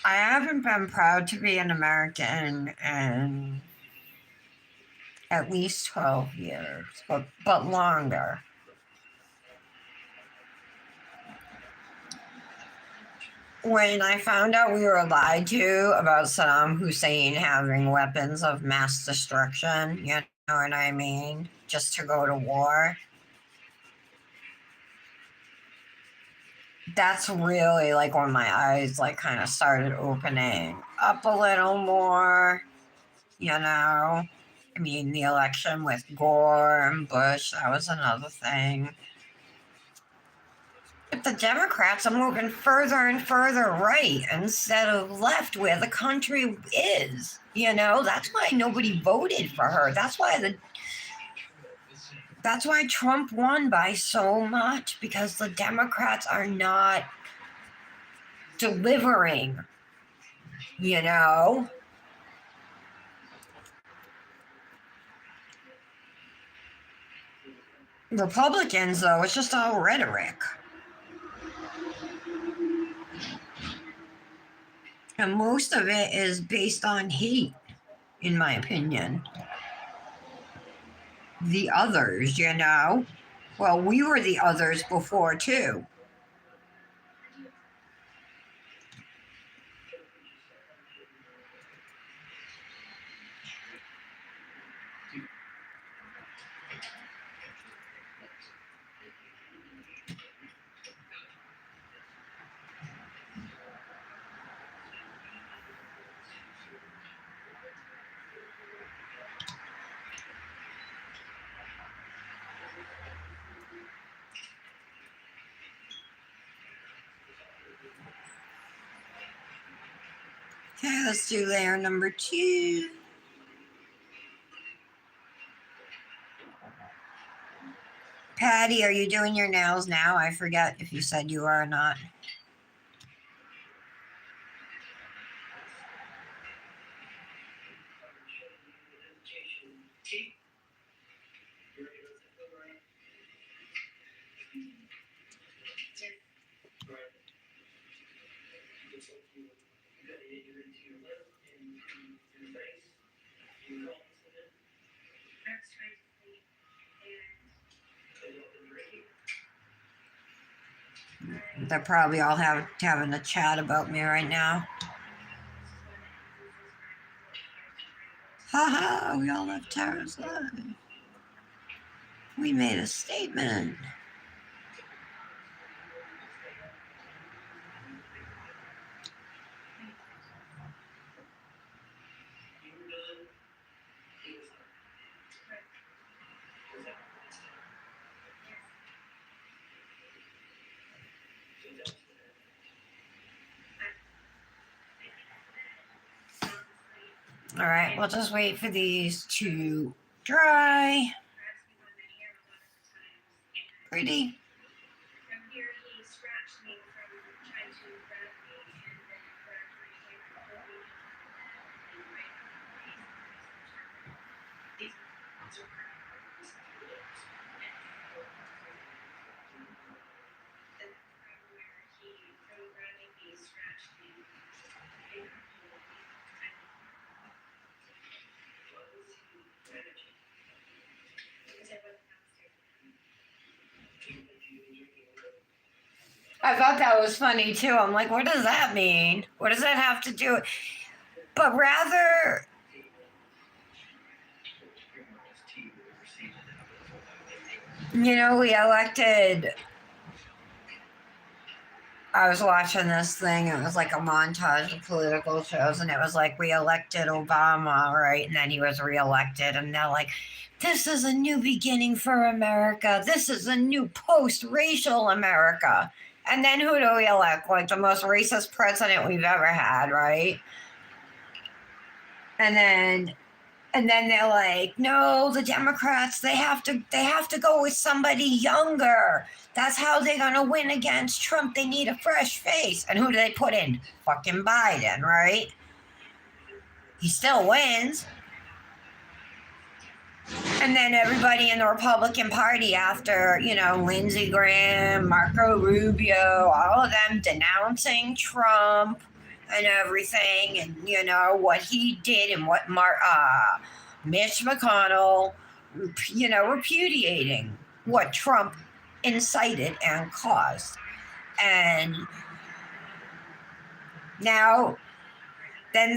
I haven't been proud to be an American in at least 12 years, but longer. When I found out we were lied to about Saddam Hussein having weapons of mass destruction, you know what I mean? Just to go to war. That's really like when my eyes like kind of started opening up a little more, you know? I mean, the election with Gore and Bush, that was another thing. But the Democrats are moving further and further right instead of left where the country is. You know, that's why nobody voted for her. That's why Trump won by so much, because the Democrats are not delivering, you know? Republicans, though, it's just all rhetoric. And most of it is based on hate, in my opinion. The others, you know? Well, we were the others before, too. Okay, let's do layer number 2. Patty, are you doing your nails now? I forget if you said you are or not. I was trying to sleep and They're probably all having a chat about me right now. Haha, we all love Tara's life. We made a statement. All right, we'll just wait for these to dry. Pretty. from here he scratched me from trying to grab me and then grabbed my hair and pulled me and right on my face. These ones are and from where he from grabbing me scratched me and pulled me. Because I wasn't downstairs. I thought that was funny too. I'm like, what does that mean? What does that have to do? But rather, we elected. I was watching this thing. It was like a montage of political shows, and it was like we elected Obama, right? And then he was reelected, and they're like, "This is a new beginning for America. This is a new post-racial America." And then who do we elect? Like the most racist president we've ever had, right? And then they're like, no, the Democrats, they have to go with somebody younger. That's how they're gonna win against Trump. They need a fresh face. And who do they put in? Fucking Biden, right? He still wins. And then everybody in the Republican Party after, Lindsey Graham, Marco Rubio, all of them denouncing Trump and everything, and what he did and what Mitch McConnell, repudiating what Trump incited and caused. And now, then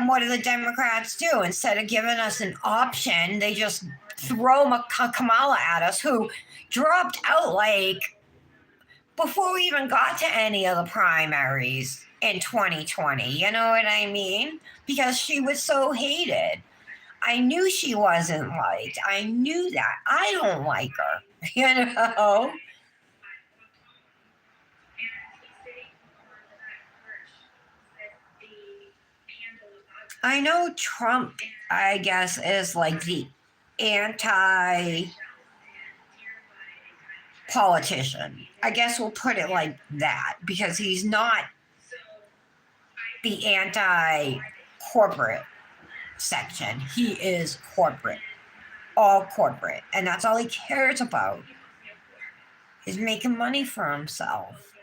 what do the Democrats do? Instead of giving us an option, they just throw Kamala at us, who dropped out like before we even got to any of the primaries in 2020. You know what I mean? Because she was so hated. I knew she wasn't liked. I knew that. I don't like her, I know Trump, I guess, is like the anti-politician. I guess we'll put it like that, because he's not the anti-corporate section. He is corporate, all corporate, and that's all he cares about, is making money for himself.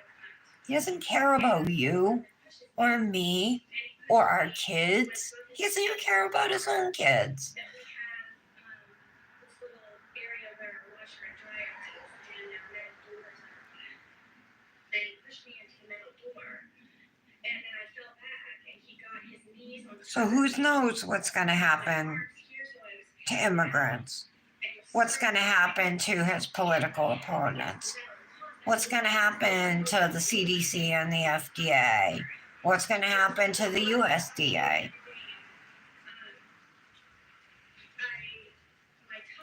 He doesn't care about you or me or our kids. He doesn't even care about his own kids. So who knows what's going to happen to immigrants? What's going to happen to his political opponents? What's going to happen to the CDC and the FDA? What's going to happen to the USDA?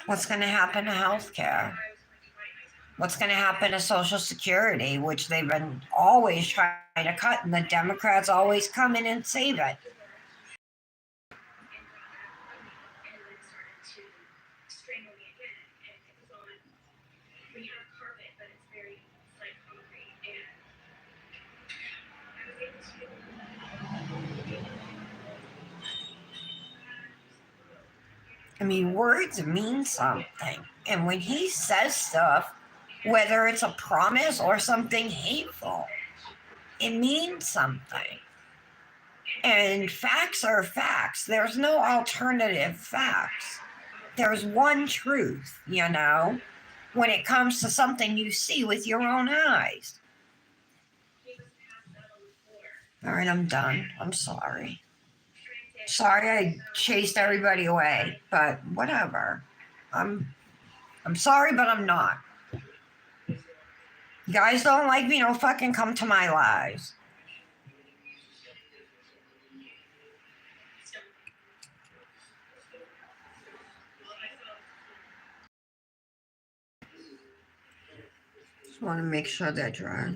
What's going to happen to healthcare? What's going to happen to Social Security, which they've been always trying to cut, and the Democrats always come in and save it? And then started to strangle me again. And it was on, we have carpet, but it's very, it's like concrete. And I was able to. I mean, words mean something. And when he says stuff, whether it's a promise or something hateful, it means something. And facts are facts. There's no alternative facts. There's one truth, you know, when it comes to something you see with your own eyes. He was passed out on the floor. All right, I'm done. I'm sorry. Sorry I chased everybody away, but whatever. I'm sorry, but I'm not. You guys don't like me, don't fucking come to my lives. Just want to make sure they're dry.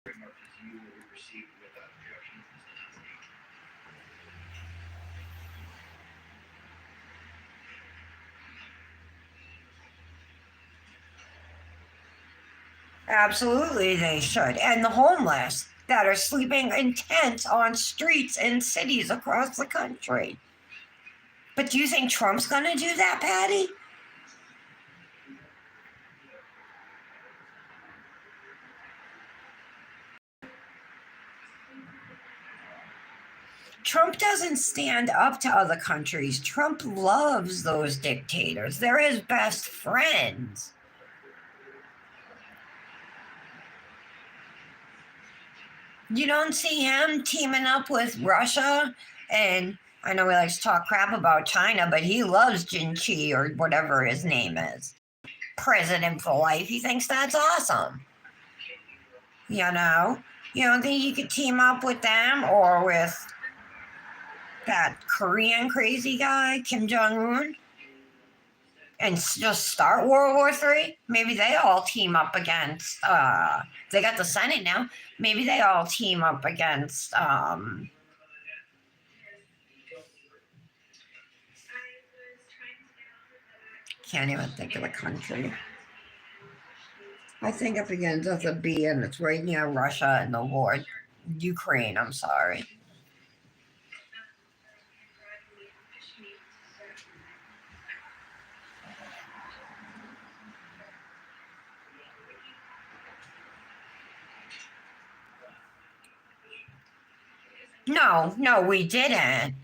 Trademark as you will be received without objection from the state. Absolutely, they should. And the homeless that are sleeping in tents on streets in cities across the country. But do you think Trump's going to do that, Patty? Trump doesn't stand up to other countries. Trump loves those dictators. They're his best friends. You don't see him teaming up with Russia, and I know he likes to talk crap about China, but he loves Jinchi or whatever his name is. President for life. He thinks that's awesome. You know? You don't think you could team up with them or with that Korean crazy guy, Kim Jong-un? And just start World War III? Maybe they all team up against, they got the Senate now. Maybe they all team up against, can't even think of the country. I think I begins with a B and it's right near Russia and the war. Ukraine, I'm sorry. No, we didn't.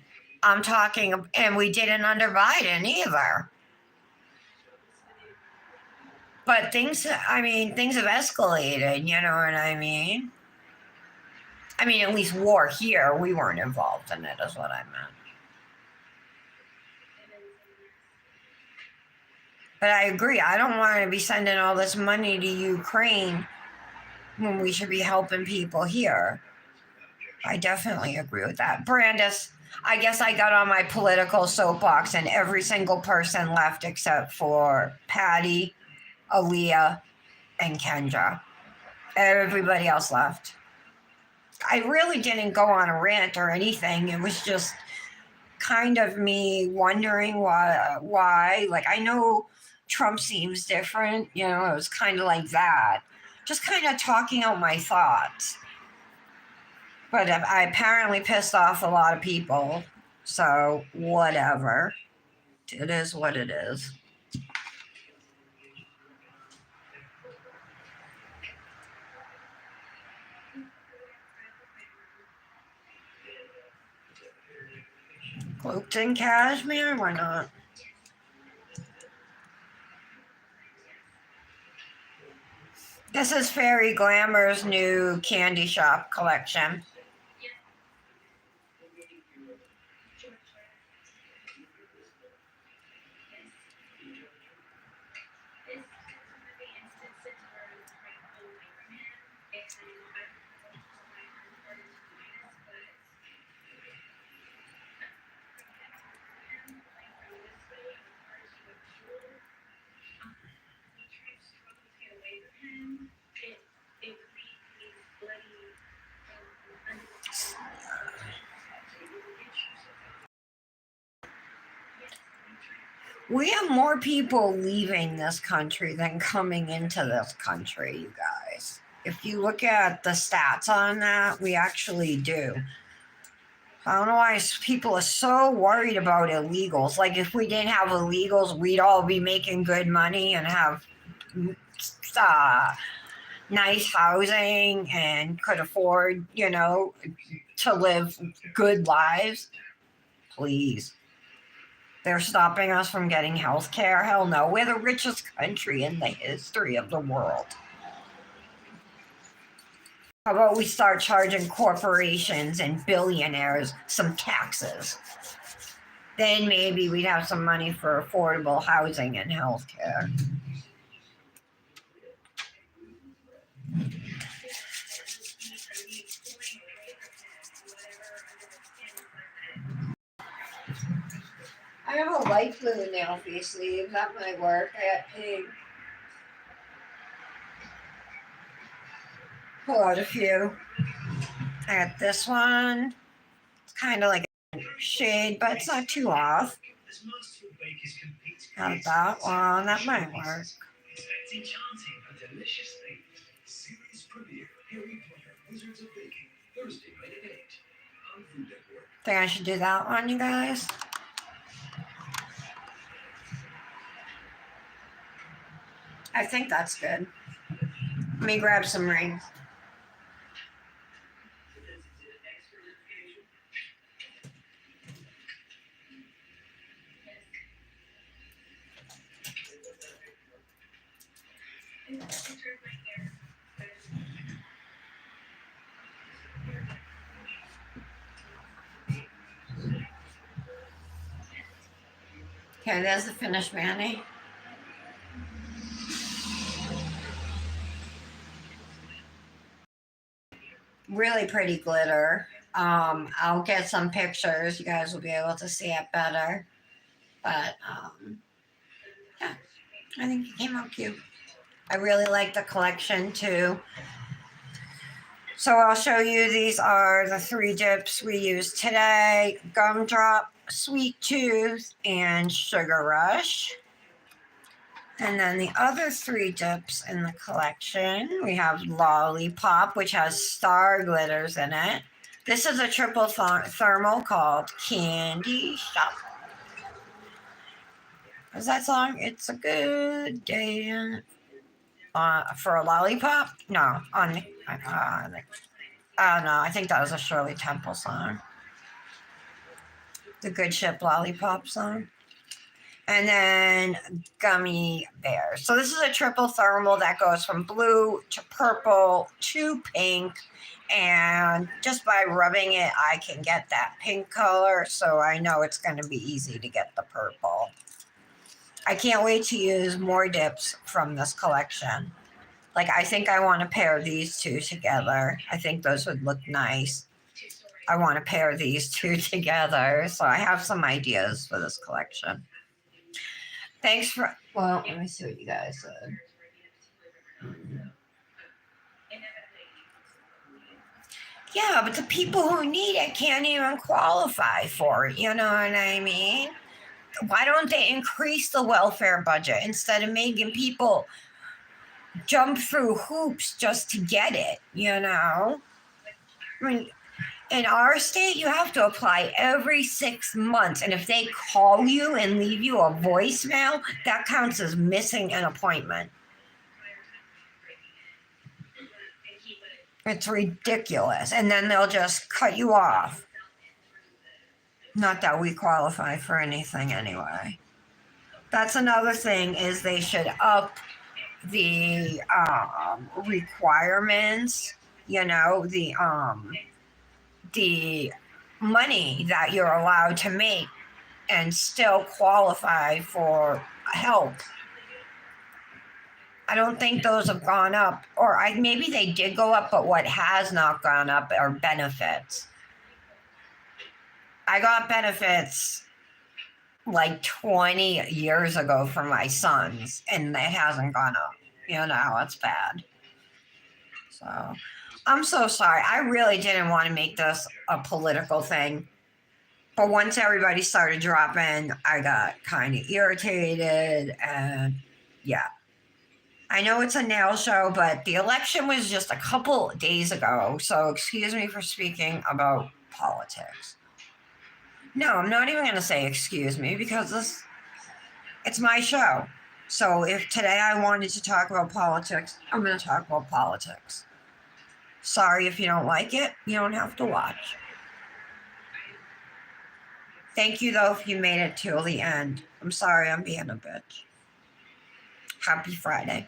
I'm talking, and we didn't under Biden either. But things have escalated, you know what I mean? I mean, at least war here, we weren't involved in it, is what I meant. But I agree, I don't want to be sending all this money to Ukraine when we should be helping people here. I definitely agree with that. Brandis, I guess I got on my political soapbox and every single person left except for Patty, Aaliyah, and Kendra. Everybody else left. I really didn't go on a rant or anything. It was just kind of me wondering why. Like, I know Trump seems different, you know, it was kind of like that. Just kind of talking out my thoughts. But I apparently pissed off a lot of people. So, whatever. It is what it is. Cloaked in cashmere? Why not? This is Fairy Glamor's new candy shop collection. We have more people leaving this country than coming into this country, you guys. If you look at the stats on that, we actually do. I don't know why people are so worried about illegals. Like, if we didn't have illegals, we'd all be making good money and have nice housing and could afford, to live good lives. Please. They're stopping us from getting health care. Hell no. We're the richest country in the history of the world. How about we start charging corporations and billionaires some taxes? Then maybe we'd have some money for affordable housing and health care. I have a light blue nail face sleeve. That might work. I got pink. Pull out a few. I got this one. It's kind of like a shade, but it's not too off. Got that one. That might work. Think I should do that one, you guys? I think that's good. Let me grab some rings. Okay, there's the finished mani. Really pretty glitter. I'll get some pictures. You guys will be able to see it better. But yeah, I think it came out cute. I really like the collection too. So I'll show you, these are the 3 dips we used today: Gumdrop, Sweet Tooth, and Sugar Rush. And then the other 3 dips in the collection, we have Lollipop, which has star glitters in it. This is a triple thermal called Candy Shop. What's that song? It's a good day for a lollipop? No, no, I think that was a Shirley Temple song. The Good Ship Lollipop song. And then Gummy Bear. So this is a triple thermal that goes from blue to purple to pink. And just by rubbing it, I can get that pink color. So I know it's going to be easy to get the purple. I can't wait to use more dips from this collection. Like, I think I want to pair these 2 together. I think those would look nice. I want to pair these 2 together. So I have some ideas for this collection. Thanks for, well, let me see what you guys said. Yeah, but the people who need it can't even qualify for it. You know what I mean? Why don't they increase the welfare budget instead of making people jump through hoops just to get it, I mean, in our state, you have to apply every 6 months. And if they call you and leave you a voicemail, that counts as missing an appointment. It's ridiculous. And then they'll just cut you off. Not that we qualify for anything anyway. That's another thing, is they should up the requirements, the money that you're allowed to make and still qualify for help. I don't think those have gone up, or maybe they did go up, but what has not gone up are benefits. I got benefits like 20 years ago for my sons, and it hasn't gone up. It's bad. So I'm so sorry. I really didn't want to make this a political thing. But once everybody started dropping, I got kind of irritated. And yeah, I know it's a nail show, but the election was just a couple days ago. So excuse me for speaking about politics. No, I'm not even going to say excuse me because it's my show. So if today I wanted to talk about politics, I'm going to talk about politics. Sorry if you don't like it. You don't have to watch. Thank you, though, if you made it till the end. I'm sorry I'm being a bitch. Happy Friday.